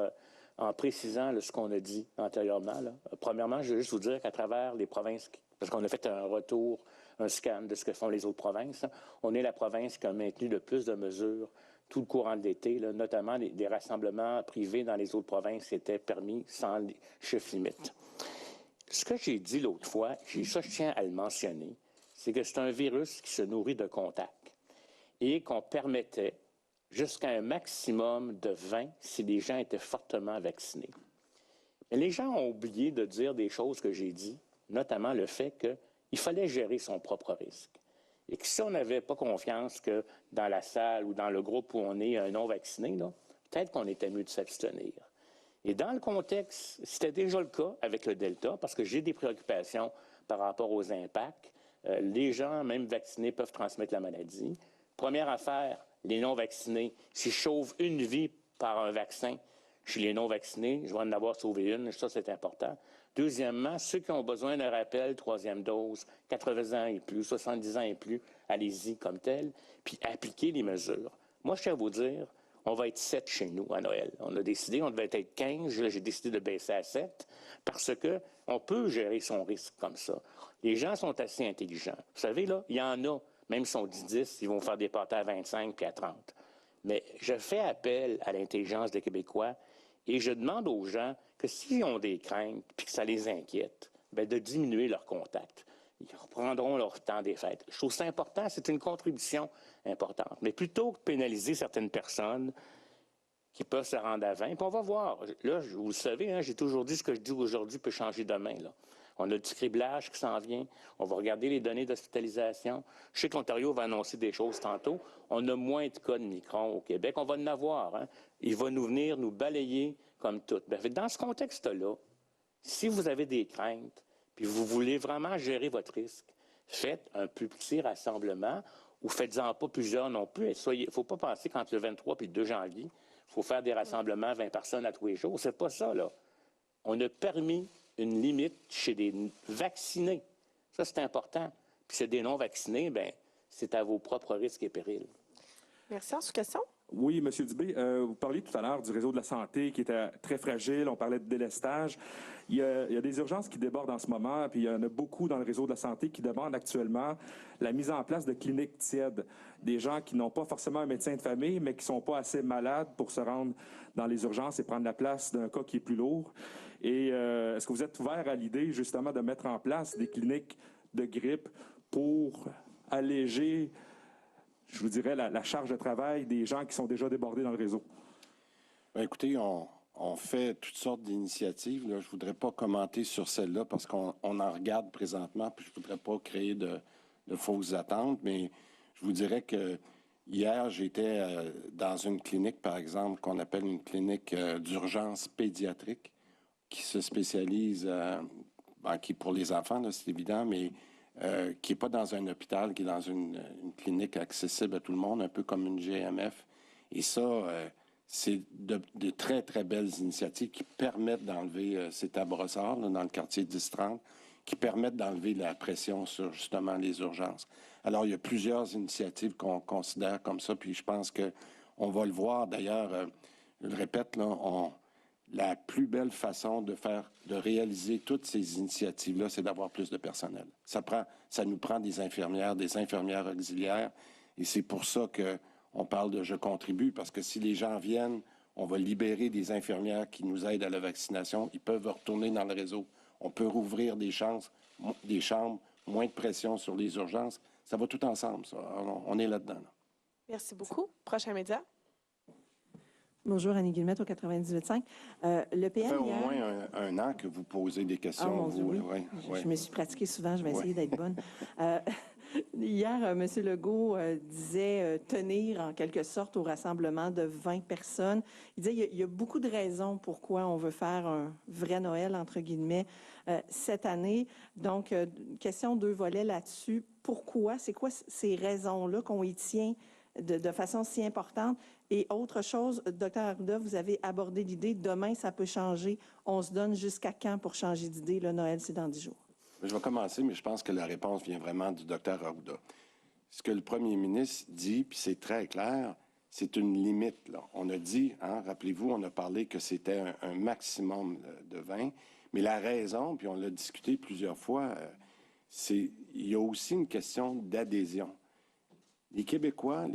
en précisant ce qu'on a dit antérieurement. Là. Premièrement, je veux juste vous dire qu'à travers les provinces, parce qu'on a fait un retour, un scan de ce que font les autres provinces, là, on est la province qui a maintenu le plus de mesures tout le courant de l'été, notamment des rassemblements privés dans les autres provinces étaient permis sans chiffre limite. Ce que j'ai dit l'autre fois, ça je tiens à le mentionner, c'est que c'est un virus qui se nourrit de contacts et qu'on permettait jusqu'à un maximum de 20 si les gens étaient fortement vaccinés. Mais les gens ont oublié de dire des choses que j'ai dit, notamment le fait qu'il fallait gérer son propre risque. Et que si on n'avait pas confiance que dans la salle ou dans le groupe où on est un non-vacciné, peut-être qu'on était mieux de s'abstenir. Et dans le contexte, c'était déjà le cas avec le Delta, parce que j'ai des préoccupations par rapport aux impacts. Les gens, même vaccinés, peuvent transmettre la maladie. Première affaire, les non-vaccinés. Si je sauve une vie par un vaccin chez les non-vaccinés, je vais en avoir sauvé une, ça c'est important. Deuxièmement, ceux qui ont besoin d'un rappel, 3e dose, 80 ans et plus, 70 ans et plus, allez-y comme tel, puis appliquez les mesures. Moi, je tiens à vous dire, on va être 7 chez nous à Noël. On a décidé, on devait être 15, là, j'ai décidé de baisser à 7, parce qu'on peut gérer son risque comme ça. Les gens sont assez intelligents. Vous savez, là, il y en a, même si on dit 10, ils vont faire des parties à 25 puis à 30. Mais je fais appel à l'intelligence des Québécois et je demande aux gens que s'ils ont des craintes puis que ça les inquiète, bien, de diminuer leurs contacts. Ils reprendront leur temps des fêtes. Je trouve ça important, c'est une contribution importante. Mais plutôt que de pénaliser certaines personnes qui peuvent se rendre à 20, puis on va voir. Là, vous le savez, hein, j'ai toujours dit ce que je dis aujourd'hui peut changer demain, là. On a du criblage qui s'en vient. On va regarder les données d'hospitalisation. Je sais que l'Ontario va annoncer des choses tantôt. On a moins de cas de micron au Québec. On va en avoir. Hein. Il va nous venir nous balayer comme tout. Dans ce contexte-là, si vous avez des craintes, puis vous voulez vraiment gérer votre risque, faites un plus petit rassemblement ou faites-en pas plusieurs non plus. Il ne faut pas penser qu'entre le 23 et le 2 janvier, il faut faire des rassemblements 20 personnes à tous les jours. C'est pas ça, là. On a permis une limite chez des vaccinés. Ça, c'est important. Puis chez des non-vaccinés, bien, c'est à vos propres risques et périls. Merci. En sous-question? Oui, M. Dubé, vous parliez tout à l'heure du réseau de la santé qui était très fragile. On parlait de délestage. Il y a des urgences qui débordent en ce moment, puis il y en a beaucoup dans le réseau de la santé qui demandent actuellement la mise en place de cliniques tièdes. Des gens qui n'ont pas forcément un médecin de famille, mais qui ne sont pas assez malades pour se rendre dans les urgences et prendre la place d'un cas qui est plus lourd. Et est-ce que vous êtes ouvert à l'idée, justement, de mettre en place des cliniques de grippe pour alléger, je vous dirais, la charge de travail des gens qui sont déjà débordés dans le réseau? Bien, écoutez, on fait toutes sortes d'initiatives. Là. Je ne voudrais pas commenter sur celle-là parce qu'on en regarde présentement, puis je ne voudrais pas créer de fausses attentes, mais je vous dirais que hier, j'étais dans une clinique, par exemple, qu'on appelle une clinique d'urgence pédiatrique, qui se spécialise, qui est pour les enfants, c'est évident, mais qui n'est pas dans un hôpital, qui est dans une clinique accessible à tout le monde, un peu comme une GMF. Et ça, c'est de très, très belles initiatives qui permettent d'enlever, c'est à Brossard, là, dans le quartier 10-30, qui permettent d'enlever la pression sur, justement, les urgences. Alors, il y a plusieurs initiatives qu'on considère comme ça, puis je pense qu'on va le voir. D'ailleurs, je le répète, là, la plus belle façon de réaliser toutes ces initiatives-là, c'est d'avoir plus de personnel. Ça nous prend des infirmières auxiliaires, et c'est pour ça qu'on parle de « je contribue », parce que si les gens viennent, on va libérer des infirmières qui nous aident à la vaccination, ils peuvent retourner dans le réseau. On peut rouvrir des chambres, moins de pression sur les urgences. Ça va tout ensemble, ça. On est là-dedans. Là. Merci beaucoup. Prochain média. Bonjour, Annie Guillemette au 98.5. Le PM, ça fait au moins un an que vous posez des questions. Oh, mon Dieu, oui. Oui. Je me suis pratiquée souvent, je vais essayer d'être bonne. Hier, M. Legault disait tenir en quelque sorte au rassemblement de 20 personnes. Il disait il y a beaucoup de raisons pourquoi on veut faire un vrai Noël, entre guillemets, cette année. Donc, question 2 volets là-dessus. Pourquoi? C'est quoi ces raisons-là qu'on y tient de façon si importante. Et autre chose, Dr. Arruda, vous avez abordé l'idée, demain, ça peut changer. On se donne jusqu'à quand pour changer d'idée? Le Noël, c'est dans 10 jours. Je vais commencer, mais je pense que la réponse vient vraiment du Dr. Arruda. Ce que le premier ministre dit, puis c'est très clair, c'est une limite, là. On a dit, hein, rappelez-vous, on a parlé que c'était un maximum de 20, mais la raison, puis on l'a discuté plusieurs fois, il y a aussi une question d'adhésion. Les Québécois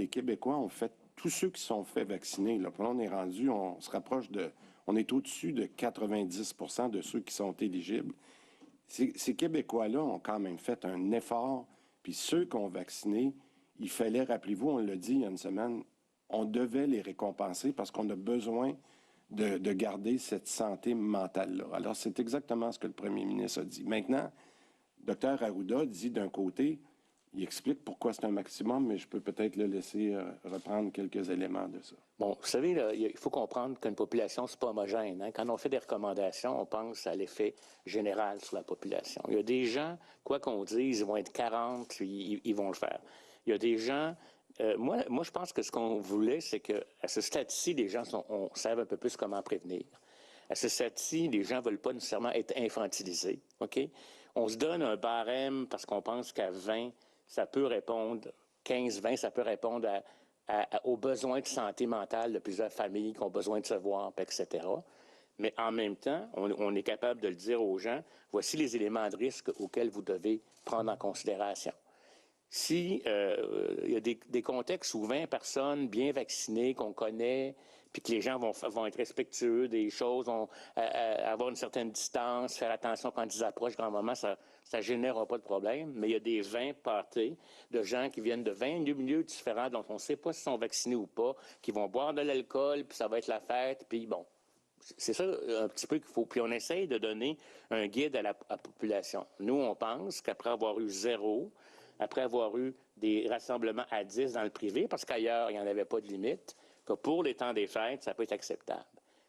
ont fait, tous ceux qui sont fait vacciner, là, puis là, on est rendu, on se rapproche on est au-dessus de 90% de ceux qui sont éligibles. Ces Québécois-là ont quand même fait un effort, puis ceux qui ont vacciné, il fallait, rappelez-vous, on l'a dit il y a une semaine, on devait les récompenser parce qu'on a besoin de garder cette santé mentale-là. Alors, c'est exactement ce que le premier ministre a dit. Maintenant, Dr. Arruda dit d'un côté, il explique pourquoi c'est un maximum, mais je peux peut-être le laisser reprendre quelques éléments de ça. Bon, vous savez, là, il faut comprendre qu'une population, c'est pas homogène. Hein? Quand on fait des recommandations, on pense à l'effet général sur la population. Il y a des gens, quoi qu'on dise, ils vont être 40, ils vont le faire. Il y a des gens... moi, je pense que ce qu'on voulait, c'est qu'à ce stade-ci, les gens savent un peu plus comment prévenir. À ce stade-ci, les gens ne veulent pas nécessairement être infantilisés. OK? On se donne un barème parce qu'on pense qu'à 20, ça peut répondre, 15-20, ça peut répondre aux besoins de santé mentale de plusieurs familles qui ont besoin de se voir, etc. Mais en même temps, on est capable de le dire aux gens, voici les éléments de risque auxquels vous devez prendre en considération. Si il y a des contextes où 20 personnes bien vaccinées qu'on connaît, puis que les gens vont être respectueux des choses, avoir une certaine distance, faire attention quand ils approchent grand-maman, ça ne générera pas de problème. Mais il y a des 20 parties de gens qui viennent de 20 milieux différents dont on ne sait pas s'ils sont vaccinés ou pas, qui vont boire de l'alcool, puis ça va être la fête, puis bon. C'est ça un petit peu qu'il faut. Puis on essaye de donner un guide à la population. Nous, on pense qu'après avoir eu 0, après avoir eu des rassemblements à 10 dans le privé, parce qu'ailleurs, il n'y en avait pas de limite, que pour les temps des fêtes, ça peut être acceptable.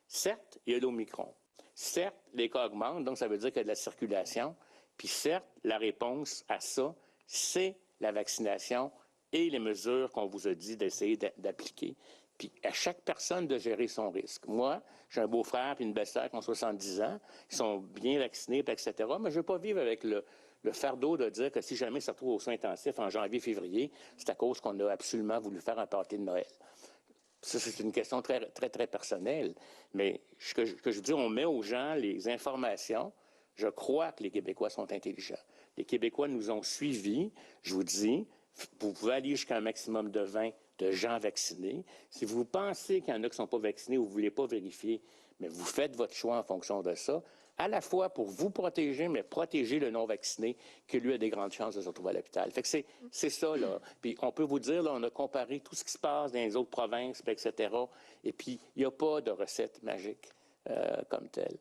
Certes, il y a l'Omicron. Certes, les cas augmentent, donc ça veut dire qu'il y a de la circulation. Puis certes, la réponse à ça, c'est la vaccination et les mesures qu'on vous a dit d'essayer d'appliquer. Puis à chaque personne de gérer son risque. Moi, j'ai un beau-frère et une belle-sœur qui ont 70 ans, ils sont bien vaccinés, etc., mais je ne veux pas vivre avec le fardeau de dire que si jamais ça se retrouve aux soins intensifs en janvier-février, c'est à cause qu'on a absolument voulu faire un party de Noël. Ça, c'est une question très, très, très personnelle. Mais ce que je veux dire, on met aux gens les informations. Je crois que les Québécois sont intelligents. Les Québécois nous ont suivis. Je vous dis, vous pouvez aller jusqu'à un maximum de 20 de gens vaccinés. Si vous pensez qu'il y en a qui ne sont pas vaccinés ou vous ne voulez pas vérifier, mais vous faites votre choix en fonction de ça, à la fois pour vous protéger, mais protéger le non-vacciné qui, lui, a des grandes chances de se retrouver à l'hôpital. Fait que c'est ça, là. Puis on peut vous dire, là, on a comparé tout ce qui se passe dans les autres provinces, etc. Et puis, il n'y a pas de recette magique comme telle.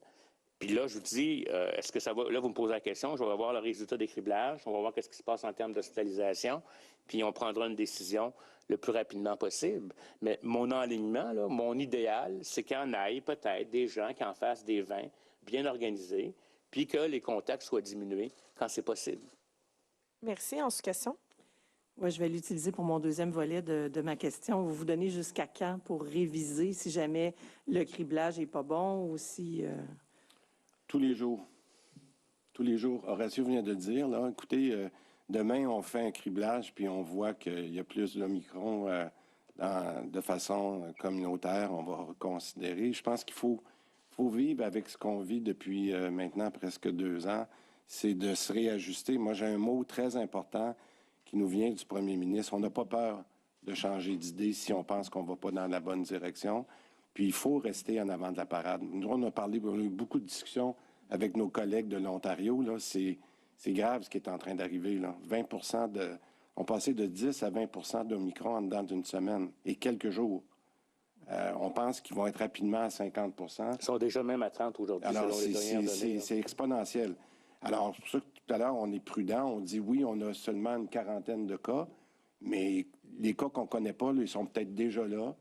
Puis là, je vous dis, est-ce que ça va... Là, vous me posez la question, je vais voir le résultat des criblages, on va voir ce qui se passe en termes d'hospitalisation, puis on prendra une décision le plus rapidement possible. Mais mon alignement, là, mon idéal, c'est qu'il y en ait peut-être des gens qui en fassent des 20 bien organisés, puis que les contacts soient diminués quand c'est possible. Merci. En sous-question? Oui, je vais l'utiliser pour mon deuxième volet de ma question. Vous vous donnez jusqu'à quand pour réviser si jamais le criblage n'est pas bon ou si... Tous les jours. Tous les jours. Horacio vient de le dire, là. Écoutez, demain, on fait un criblage, puis on voit qu'il y a plus d'Omicron de façon communautaire. On va reconsidérer. Je pense qu'il faut vivre avec ce qu'on vit depuis maintenant presque 2 ans. C'est de se réajuster. Moi, j'ai un mot très important qui nous vient du premier ministre. On n'a pas peur de changer d'idée si on pense qu'on ne va pas dans la bonne direction. Puis il faut rester en avant de la parade. Nous, on a eu beaucoup de discussions avec nos collègues de l'Ontario. Là, c'est grave ce qui est en train d'arriver. 20% on passait de 10 à 20% d'Omicron en dedans d'une semaine et quelques jours. On pense qu'ils vont être rapidement à 50%. Ils sont déjà même à 30 aujourd'hui. Alors, c'est exponentiel. Alors, pour ça que tout à l'heure, on est prudent. On dit oui, on a seulement une 40aine de cas, mais les cas qu'on ne connaît pas, là, ils sont peut-être déjà là.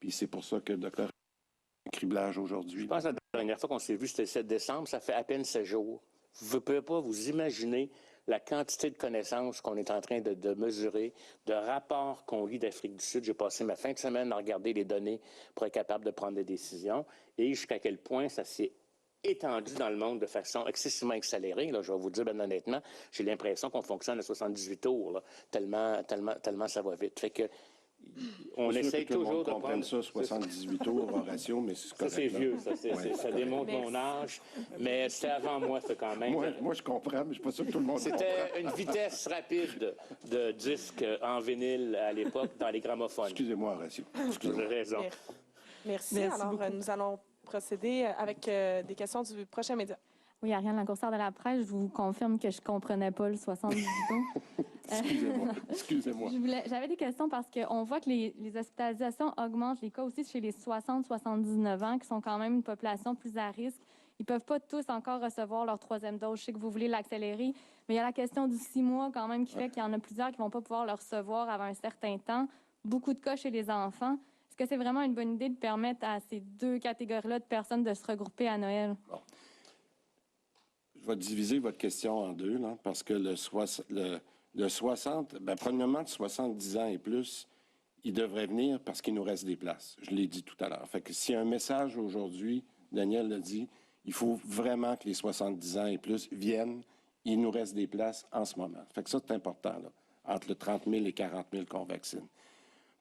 Puis c'est pour ça que le docteur a un criblage aujourd'hui. Je pense que la dernière fois qu'on s'est vu, c'était le 7 décembre. Ça fait à peine 7 jours. Vous ne pouvez pas vous imaginer la quantité de connaissances qu'on est en train de mesurer, de rapports qu'on lit d'Afrique du Sud. J'ai passé ma fin de semaine à regarder les données pour être capable de prendre des décisions et jusqu'à quel point ça s'est étendu dans le monde de façon excessivement accélérée. Là, je vais vous dire bien honnêtement, j'ai l'impression qu'on fonctionne à 78 tours, là, tellement ça va vite. Fait que on essaie toujours de prendre ça, 78 tours, Horatio, mais c'est correct. Ça, c'est vieux, ça démontre mon âge, mais c'était avant moi, ça, quand même. Moi, je comprends, mais je suis pas sûr que tout le monde comprend. C'était une vitesse rapide de disques en vinyle à l'époque dans les gramophones. Excusez-moi, Horatio. Vous avez raison. Merci. Alors, nous allons procéder avec des questions du prochain média. Oui, Ariane Lacourcière de la Presse, je vous confirme que je ne comprenais pas le 78 ans. Excusez-moi. J'avais des questions parce qu'on voit que les hospitalisations augmentent, les cas aussi chez les 60-79 ans, qui sont quand même une population plus à risque. Ils ne peuvent pas tous encore recevoir leur 3e dose. Je sais que vous voulez l'accélérer, mais il y a la question du 6 mois quand même qui fait qu'il y en a plusieurs qui ne vont pas pouvoir le recevoir avant un certain temps. Beaucoup de cas chez les enfants. Est-ce que c'est vraiment une bonne idée de permettre à ces deux catégories-là de personnes de se regrouper à Noël? Bon. Je vais diviser votre question en deux, là, parce que le 60, premièrement, de 70 ans et plus, il devrait venir parce qu'il nous reste des places. Je l'ai dit tout à l'heure. Fait que s'il y a un message aujourd'hui, Daniel l'a dit, il faut vraiment que les 70 ans et plus viennent. Il nous reste des places en ce moment. Fait que ça, c'est important, là, entre le 30 000 et 40 000 qu'on vaccine.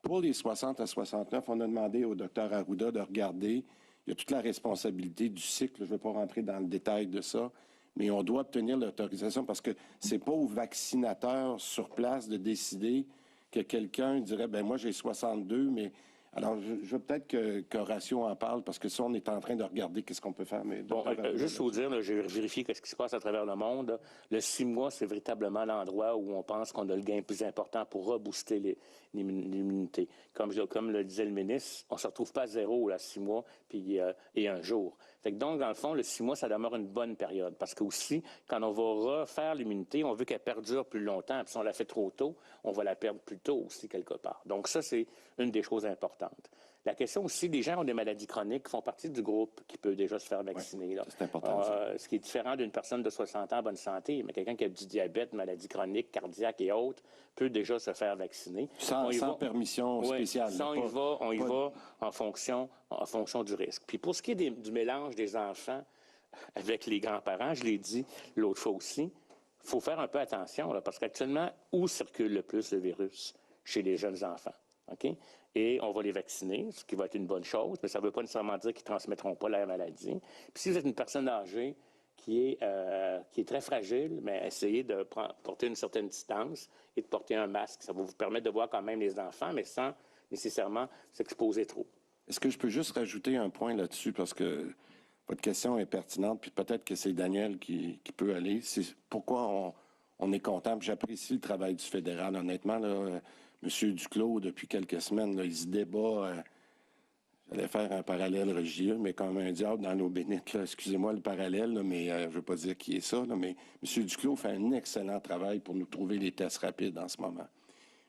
Pour les 60 à 69, on a demandé au Dr Arruda de regarder. Il y a toute la responsabilité du cycle. Je ne vais pas rentrer dans le détail de ça. Mais on doit obtenir l'autorisation parce que c'est pas au vaccinateur sur place de décider que quelqu'un dirait, ben moi j'ai 62, mais alors je veux peut-être qu'Horatio en parle parce que ça on est en train de regarder qu'est-ce qu'on peut faire. Mais bon, juste vous dire, j'ai vérifié ce qui se passe à travers le monde. Là. Le 6 mois, c'est véritablement l'endroit où on pense qu'on a le gain plus important pour rebooster l'immunité. Comme le disait le ministre, on ne se retrouve pas à zéro là 6 mois et un jour. Fait que donc, dans le fond, le 6 mois, ça demeure une bonne période. Parce que aussi, quand on va refaire l'immunité, on veut qu'elle perdure plus longtemps. Puis si on la fait trop tôt, on va la perdre plus tôt aussi, quelque part. Donc ça, c'est une des choses importantes. La question aussi, les gens ont des maladies chroniques qui font partie du groupe qui peut déjà se faire vacciner. Ouais, là. C'est important. Ce qui est différent d'une personne de 60 ans en bonne santé, mais quelqu'un qui a du diabète, maladie chronique, cardiaque et autres, peut déjà se faire vacciner. Sans permission spéciale. On y va en fonction du risque. Puis pour ce qui est du mélange des enfants avec les grands-parents, je l'ai dit l'autre fois aussi, il faut faire un peu attention, là, parce qu'actuellement, où circule le plus le virus? Chez les jeunes enfants. OK? Et on va les vacciner, ce qui va être une bonne chose, mais ça ne veut pas nécessairement dire qu'ils ne transmettront pas la maladie. Puis si vous êtes une personne âgée qui est très fragile, mais essayez de porter une certaine distance et de porter un masque. Ça va vous permettre de voir quand même les enfants, mais sans nécessairement s'exposer trop. Est-ce que je peux juste rajouter un point là-dessus, parce que votre question est pertinente, puis peut-être que c'est Daniel qui peut aller. C'est pourquoi on est content, puis j'apprécie le travail du fédéral, honnêtement, là. M. Duclos, depuis quelques semaines, là, il se débat. J'allais faire un parallèle religieux, mais comme un diable dans l'eau bénite. Excusez-moi le parallèle, là, mais je ne veux pas dire qui est ça. Là, mais M. Duclos fait un excellent travail pour nous trouver les tests rapides en ce moment.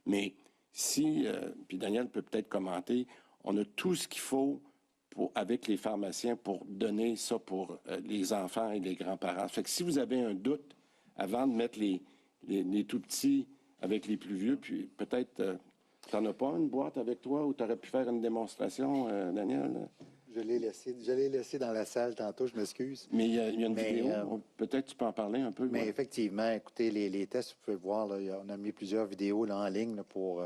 Mais si, puis Daniel peut peut-être commenter, on a tout ce qu'il faut avec les pharmaciens pour donner ça pour les enfants et les grands-parents. Fait que si vous avez un doute avant de mettre les tout-petits avec les plus vieux, puis peut-être, tu n'en as pas une boîte avec toi où tu aurais pu faire une démonstration, Daniel? Je l'ai laissé dans la salle tantôt, je m'excuse. Mais il y a une vidéo, peut-être tu peux en parler un peu. Mais effectivement, écoutez, les tests, vous pouvez voir, là, on a mis plusieurs vidéos là, en ligne là, pour...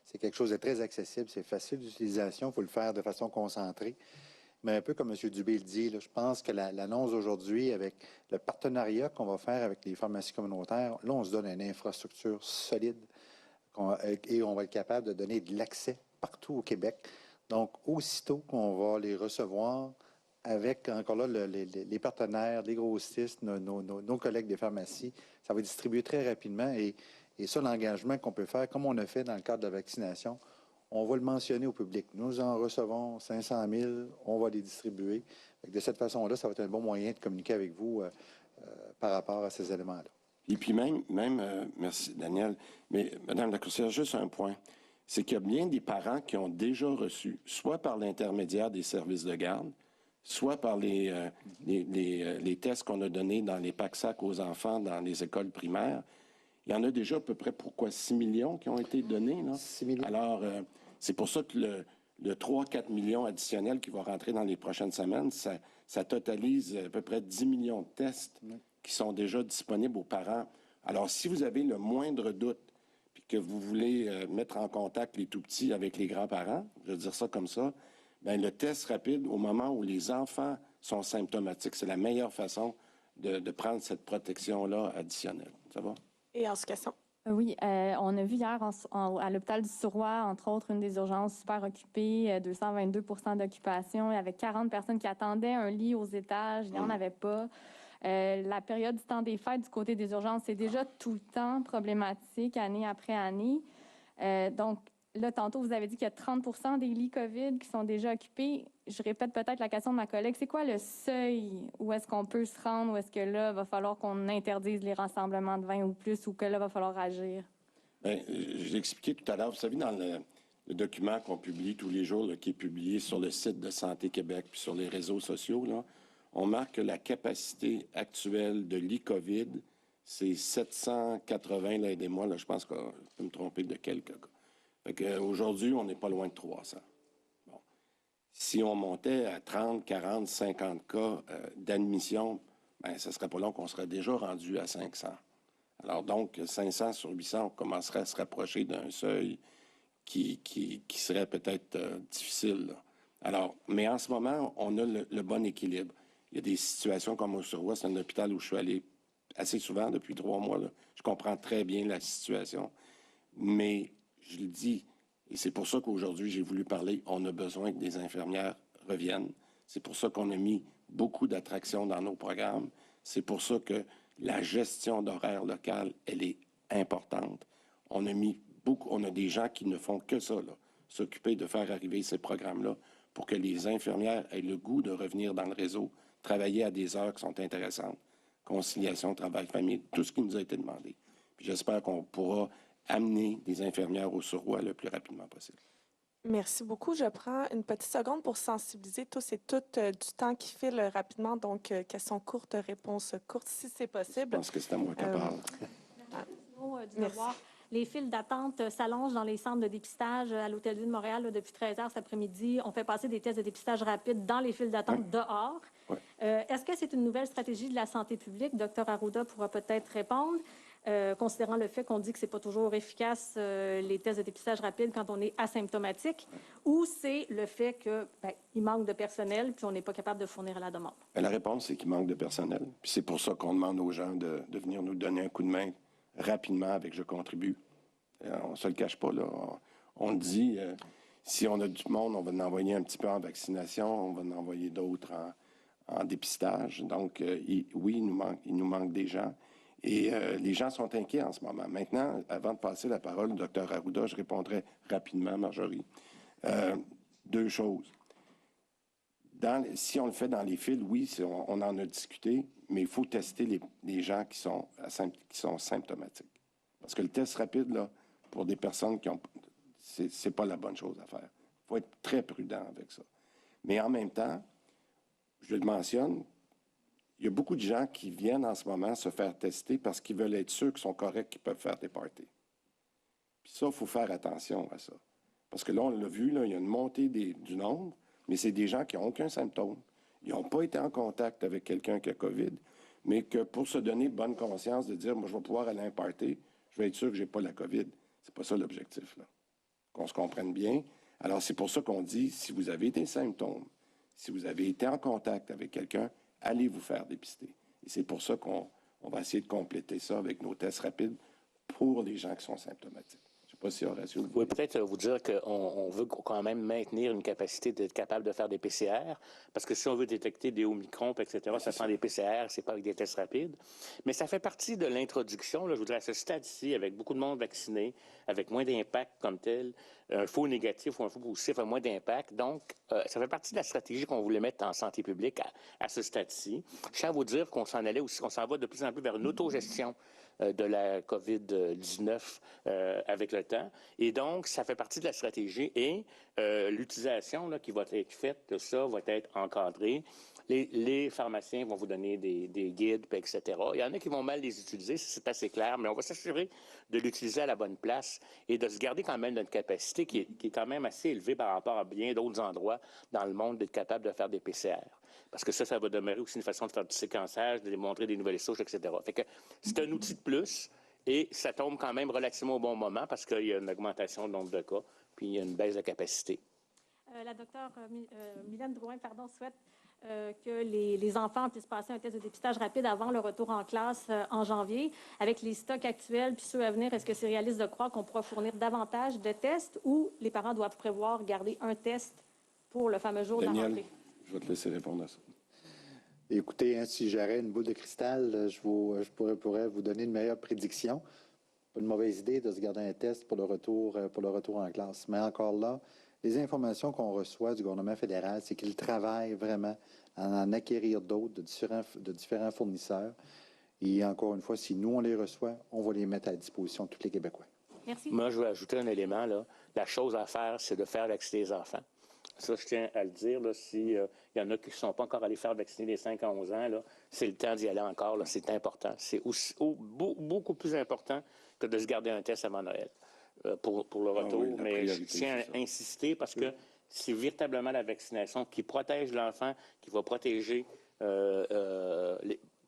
c'est quelque chose de très accessible, c'est facile d'utilisation, il faut le faire de façon concentrée. Mais un peu comme M. Dubé le dit, là, je pense que l'annonce aujourd'hui, avec le partenariat qu'on va faire avec les pharmacies communautaires, là, on se donne une infrastructure solide et on va être capable de donner de l'accès partout au Québec. Donc, aussitôt qu'on va les recevoir avec, encore là, les partenaires, les grossistes, nos collègues des pharmacies, ça va être distribué très rapidement. Et ça, l'engagement qu'on peut faire, comme on a fait dans le cadre de la vaccination, on va le mentionner au public. Nous en recevons 500 000, on va les distribuer. De cette façon-là, ça va être un bon moyen de communiquer avec vous par rapport à ces éléments-là. Et puis même merci Daniel, mais Mme Lacourcière, juste un point, c'est qu'il y a bien des parents qui ont déjà reçu, soit par l'intermédiaire des services de garde, soit par les tests qu'on a donnés dans les pack-sacs aux enfants dans les écoles primaires. Il y en a déjà à peu près, 6 millions qui ont été donnés, là? 6 millions. Alors, c'est pour ça que le 3-4 millions additionnels qui vont rentrer dans les prochaines semaines, ça totalise à peu près 10 millions de tests qui sont déjà disponibles aux parents. Alors, si vous avez le moindre doute, puis que vous voulez mettre en contact les tout-petits avec les grands-parents, je vais dire ça comme ça, bien, le test rapide, au moment où les enfants sont symptomatiques, c'est la meilleure façon de prendre cette protection-là additionnelle. Ça va? Et en question? Oui, on a vu hier à l'hôpital du Suroît, entre autres, une des urgences super occupées, 222 d'occupation, avec 40 personnes qui attendaient un lit aux étages, il n'y en avait pas. La période du temps des fêtes du côté des urgences, c'est déjà tout le temps problématique, année après année. Donc, là, tantôt, vous avez dit qu'il y a 30 des lits COVID qui sont déjà occupés. Je répète peut-être la question de ma collègue. C'est quoi le seuil où est-ce qu'on peut se rendre, où est-ce que là, il va falloir qu'on interdise les rassemblements de 20 ou plus, ou que là, il va falloir agir? Bien, je l'ai expliqué tout à l'heure. Vous savez, dans le document qu'on publie tous les jours, là, qui est publié sur le site de Santé Québec puis sur les réseaux sociaux, là, on marque que la capacité actuelle de lits COVID, c'est 780, là, aidez-moi, là, je pense que je peux me tromper de quelques cas. Fait qu'aujourd'hui, on n'est pas loin de 300. Bon. Si on montait à 30, 40, 50 cas d'admission, bien, ce ne serait pas long qu'on serait déjà rendu à 500. Alors donc, 500 sur 800, on commencerait à se rapprocher d'un seuil qui serait peut-être difficile, là. Alors, mais en ce moment, on a le bon équilibre. Il y a des situations comme au Suroît, c'est un hôpital où je suis allé assez souvent depuis 3 mois, là. Je comprends très bien la situation, mais je le dis, et c'est pour ça qu'aujourd'hui, j'ai voulu parler, on a besoin que des infirmières reviennent. C'est pour ça qu'on a mis beaucoup d'attractions dans nos programmes. C'est pour ça que la gestion d'horaire local, elle est importante. On a des gens qui ne font que ça, là, s'occuper de faire arriver ces programmes-là pour que les infirmières aient le goût de revenir dans le réseau, travailler à des heures qui sont intéressantes, conciliation, travail, famille, tout ce qui nous a été demandé. Puis j'espère qu'on pourra amener des infirmières au Suroît le plus rapidement possible. Merci beaucoup. Je prends une petite seconde pour sensibiliser tous et toutes du temps qui file rapidement. Donc, questions courtes, réponses courtes, si c'est possible. Je pense que c'est à moi qui parle. Merci. Les files d'attente s'allongent dans les centres de dépistage à l'Hôtel-Dieu de Montréal là, depuis 13 heures cet après-midi. On fait passer des tests de dépistage rapides dans les files d'attente dehors. Oui. Est-ce que c'est une nouvelle stratégie de la santé publique? Dr Arruda pourra peut-être répondre, considérant le fait qu'on dit que ce n'est pas toujours efficace, les tests de dépistage rapides quand on est asymptomatique, ou c'est le fait qu'il manque de personnel puis on n'est pas capable de fournir à la demande? La réponse, c'est qu'il manque de personnel. Puis c'est pour ça qu'on demande aux gens de venir nous donner un coup de main rapidement avec Je contribue. On ne se le cache pas, là. On le dit, si on a du monde, on va en envoyer un petit peu en vaccination, on va en envoyer d'autres en dépistage. Donc, oui, il nous manque des gens. Et les gens sont inquiets en ce moment. Maintenant, avant de passer la parole au Dr Arruda, je répondrai rapidement, Marjorie. 2 choses. Si on le fait dans les files, oui, on en a discuté, mais il faut tester les gens qui sont symptomatiques. Parce que le test rapide, là, pour des personnes qui ont... C'est pas la bonne chose à faire. Il faut être très prudent avec ça. Mais en même temps, je le mentionne, il y a beaucoup de gens qui viennent en ce moment se faire tester parce qu'ils veulent être sûrs qu'ils sont corrects, qu'ils peuvent faire des parties. Puis ça, il faut faire attention à ça. Parce que là, on l'a vu, là, il y a une montée du nombre, mais c'est des gens qui n'ont aucun symptôme. Ils n'ont pas été en contact avec quelqu'un qui a COVID, mais que pour se donner bonne conscience de dire, moi, je vais pouvoir aller à un party, je vais être sûr que je n'ai pas la COVID. C'est pas ça l'objectif, là. Qu'on se comprenne bien. Alors, c'est pour ça qu'on dit, si vous avez des symptômes, si vous avez été en contact avec quelqu'un, allez vous faire dépister. Et c'est pour ça qu'on va essayer de compléter ça avec nos tests rapides pour les gens qui sont symptomatiques. Je ne sais pas si Horacio... Oui, peut-être vous dire qu'on veut quand même maintenir une capacité d'être capable de faire des PCR, parce que si on veut détecter des Omicron, etc., ça prend des PCR, c'est pas avec des tests rapides. Mais ça fait partie de l'introduction, là, je voudrais à ce stade-ci, avec beaucoup de monde vacciné, avec moins d'impact comme tel, un faux négatif ou un faux positif a moins d'impact. Donc, ça fait partie de la stratégie qu'on voulait mettre en santé publique à ce stade-ci. Je tiens à vous dire qu'on s'en allait aussi, qu'on s'en va de plus en plus vers une autogestion de la COVID-19 avec le temps. Et donc, ça fait partie de la stratégie et l'utilisation qui va être faite de ça va être encadrée. Les pharmaciens vont vous donner des guides, etc. Il y en a qui vont mal les utiliser, c'est assez clair, mais on va s'assurer de l'utiliser à la bonne place et de se garder quand même notre capacité qui est quand même assez élevée par rapport à bien d'autres endroits dans le monde d'être capable de faire des PCR. Parce que ça va demeurer aussi une façon de faire du séquençage, de démontrer des nouvelles souches, etc. Fait que c'est un outil de plus et ça tombe quand même relativement au bon moment parce qu'il y a une augmentation du nombre de cas, puis il y a une baisse de capacité. La docteure Mylène Drouin, souhaite que les enfants puissent passer un test de dépistage rapide avant le retour en classe en janvier. Avec les stocks actuels puis ceux à venir, est-ce que c'est réaliste de croire qu'on pourra fournir davantage de tests ou les parents doivent prévoir garder un test pour le fameux jour de la rentrée? Je vais te laisser répondre à ça. Écoutez, si j'aurais une boule de cristal, je pourrais vous donner une meilleure prédiction. Pas une mauvaise idée de se garder un test pour le retour en classe. Mais encore là, les informations qu'on reçoit du gouvernement fédéral, c'est qu'il travaille vraiment à en acquérir d'autres de différents fournisseurs. Et encore une fois, si nous, on les reçoit, on va les mettre à disposition de tous les Québécois. Merci. Moi, je vais ajouter un élément. La chose à faire, c'est de faire vacciner les enfants. Ça, je tiens à le dire. S'il y en a qui ne sont pas encore allés faire vacciner les 5 à 11 ans, c'est le temps d'y aller encore. C'est important. C'est beaucoup plus important que de se garder un test avant Noël pour le retour. Oui, mais je tiens à insister parce que c'est véritablement la vaccination qui protège l'enfant, qui va protéger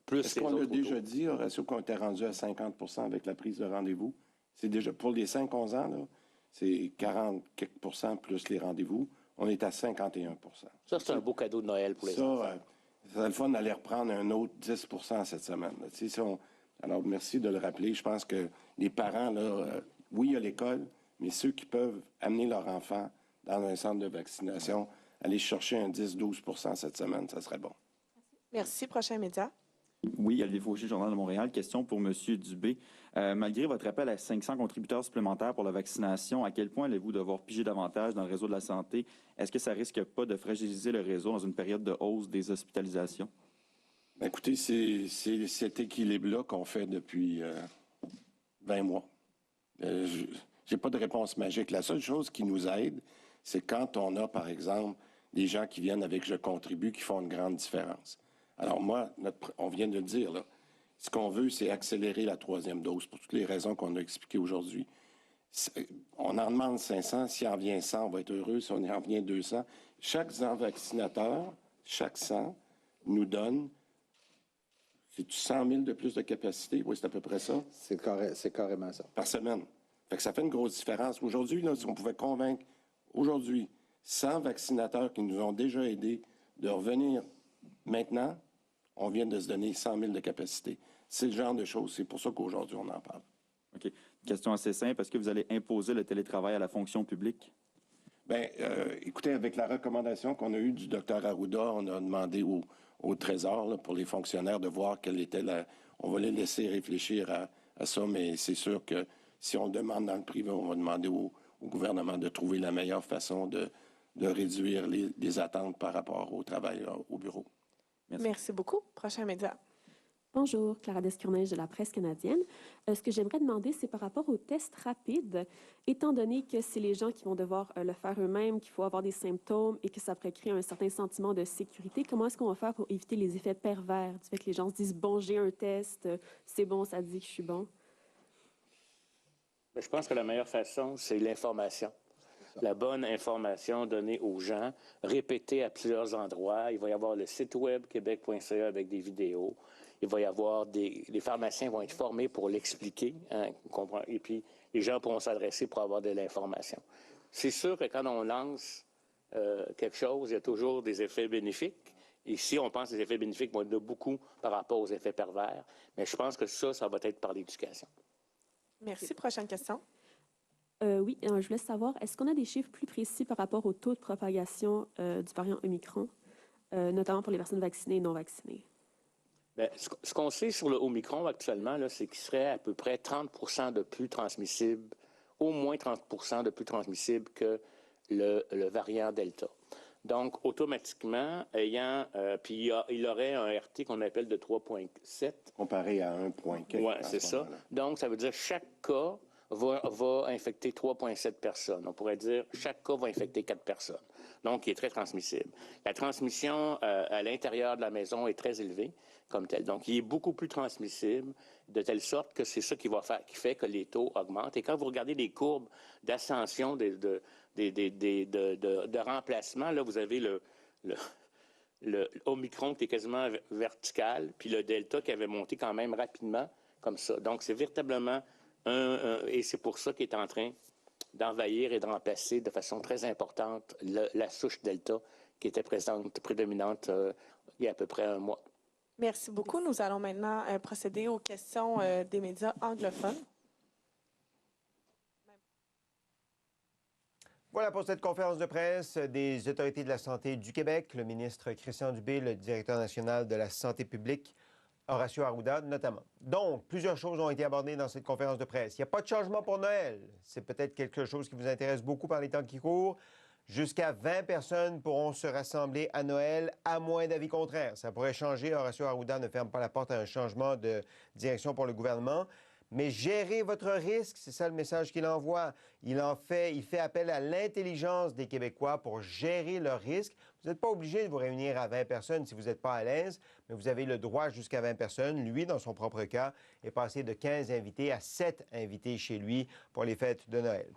plus Est-ce qu'on a déjà dit, Horacio, qu'on était rendu à 50 % avec la prise de rendez-vous? C'est déjà, pour les 5-11 ans, c'est 40 quelques % plus les rendez-vous. On est à 51 %. Ça, c'est un beau cadeau de Noël pour les enfants. Ça serait le fun d'aller reprendre un autre 10 % cette semaine. Alors, merci de le rappeler. Je pense que les parents, oui, il y a l'école, mais ceux qui peuvent amener leur enfant dans un centre de vaccination, aller chercher un 10-12 % cette semaine, ça serait bon. Merci. Prochain média. Oui, Olivier Fauché, Journal de Montréal. Question pour M. Dubé. Malgré votre appel à 500 contributeurs supplémentaires pour la vaccination, à quel point allez-vous devoir piger davantage dans le réseau de la santé? Est-ce que ça risque pas de fragiliser le réseau dans une période de hausse des hospitalisations? Bien, écoutez, c'est cet équilibre-là qu'on fait depuis 20 mois. Je n'ai pas de réponse magique. La seule chose qui nous aide, c'est quand on a, par exemple, des gens qui viennent avec « Je contribue » qui font une grande différence. Alors moi, on vient de le dire, là, ce qu'on veut, c'est accélérer la 3e dose pour toutes les raisons qu'on a expliquées aujourd'hui. On en demande 500, s'il en vient 100, on va être heureux, si on en vient 200. Chaque 100 vaccinateur, chaque 100, nous donne, c'est 100 000 de plus de capacité, oui, c'est à peu près ça. C'est carrément ça. Par semaine. Fait que ça fait une grosse différence. Aujourd'hui, là, si on pouvait convaincre, aujourd'hui, 100 vaccinateurs qui nous ont déjà aidés de revenir maintenant, on vient de se donner 100 000 de capacité. C'est le genre de choses. C'est pour ça qu'aujourd'hui, on en parle. OK. Question assez simple. Est-ce que vous allez imposer le télétravail à la fonction publique? Bien, écoutez, avec la recommandation qu'on a eue du Dr Arruda, on a demandé au Trésor, là, pour les fonctionnaires, de voir quelle était la... On va les laisser réfléchir à ça, mais c'est sûr que si on demande dans le privé, on va demander au gouvernement de trouver la meilleure façon de réduire les attentes par rapport au travail au bureau. Merci beaucoup. Prochain média. Bonjour, Clara Descournage de la presse canadienne. Ce que j'aimerais demander, c'est par rapport aux tests rapides, étant donné que c'est les gens qui vont devoir le faire eux-mêmes, qu'il faut avoir des symptômes et que ça pourrait créer un certain sentiment de sécurité, comment est-ce qu'on va faire pour éviter les effets pervers du fait que les gens se disent « bon, j'ai un test, c'est bon, ça dit que je suis bon ». Je pense que la meilleure façon, c'est l'information. La bonne information donnée aux gens, répétée à plusieurs endroits. Il va y avoir le site web québec.ca avec des vidéos. Il va y avoir les pharmaciens vont être formés pour l'expliquer. Hein, et puis, les gens pourront s'adresser pour avoir de l'information. C'est sûr que quand on lance quelque chose, il y a toujours des effets bénéfiques. Ici, on pense que les effets bénéfiques vont être de beaucoup par rapport aux effets pervers. Mais je pense que ça va être par l'éducation. Merci. Prochaine question. Oui, je voulais savoir, est-ce qu'on a des chiffres plus précis par rapport au taux de propagation du variant Omicron, notamment pour les personnes vaccinées et non vaccinées? Bien, ce qu'on sait sur le Omicron actuellement, c'est qu'il serait à peu près 30 % de plus transmissible, au moins 30 % de plus transmissible que le variant Delta. Donc, automatiquement, puis il aurait un RT qu'on appelle de 3,7. Comparé à 1,4. Oui, c'est ça. Donc, ça veut dire que chaque cas va infecter 3,7 personnes. On pourrait dire que chaque cas va infecter 4 personnes. Donc, il est très transmissible. La transmission à l'intérieur de la maison est très élevée comme telle. Donc, il est beaucoup plus transmissible de telle sorte que c'est ça qui fait que les taux augmentent. Et quand vous regardez les courbes d'ascension de remplacement, là, vous avez le Omicron qui est quasiment vertical, puis le Delta qui avait monté quand même rapidement comme ça. Donc, c'est véritablement et c'est pour ça qu'il est en train d'envahir et de remplacer de façon très importante la souche Delta qui était prédominante il y a à peu près un mois. Merci beaucoup. Nous allons maintenant procéder aux questions des médias anglophones. Voilà pour cette conférence de presse des autorités de la santé du Québec, le ministre Christian Dubé, le directeur national de la santé publique, Horacio Arruda notamment. Donc, plusieurs choses ont été abordées dans cette conférence de presse. Il n'y a pas de changement pour Noël. C'est peut-être quelque chose qui vous intéresse beaucoup par les temps qui courent. Jusqu'à 20 personnes pourront se rassembler à Noël, à moins d'avis contraires. Ça pourrait changer. Horacio Arruda ne ferme pas la porte à un changement de direction pour le gouvernement. Mais gérez votre risque, c'est ça le message qu'il envoie. Il fait appel à l'intelligence des Québécois pour gérer leurs risques. Vous n'êtes pas obligé de vous réunir à 20 personnes si vous n'êtes pas à l'aise, mais vous avez le droit jusqu'à 20 personnes. Lui, dans son propre cas, est passé de 15 invités à 7 invités chez lui pour les fêtes de Noël.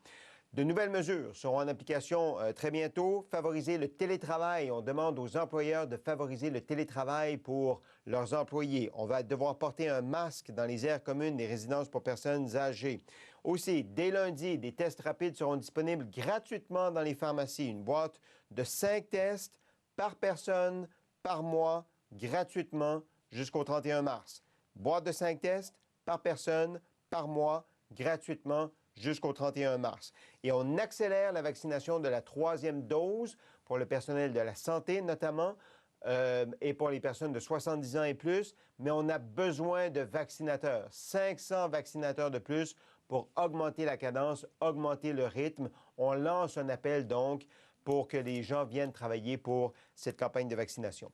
De nouvelles mesures seront en application très bientôt. Favoriser le télétravail. On demande aux employeurs de favoriser le télétravail pour leurs employés. On va devoir porter un masque dans les aires communes des résidences pour personnes âgées. Aussi, dès lundi, des tests rapides seront disponibles gratuitement dans les pharmacies. Une boîte de 5 tests par personne, par mois, gratuitement jusqu'au 31 mars. Boîte de 5 tests par personne, par mois, gratuitement jusqu'au 31 mars. Et on accélère la vaccination de la 3e dose pour le personnel de la santé notamment et pour les personnes de 70 ans et plus, mais on a besoin de vaccinateurs, 500 vaccinateurs de plus pour augmenter la cadence, augmenter le rythme. On lance un appel donc pour que les gens viennent travailler pour cette campagne de vaccination.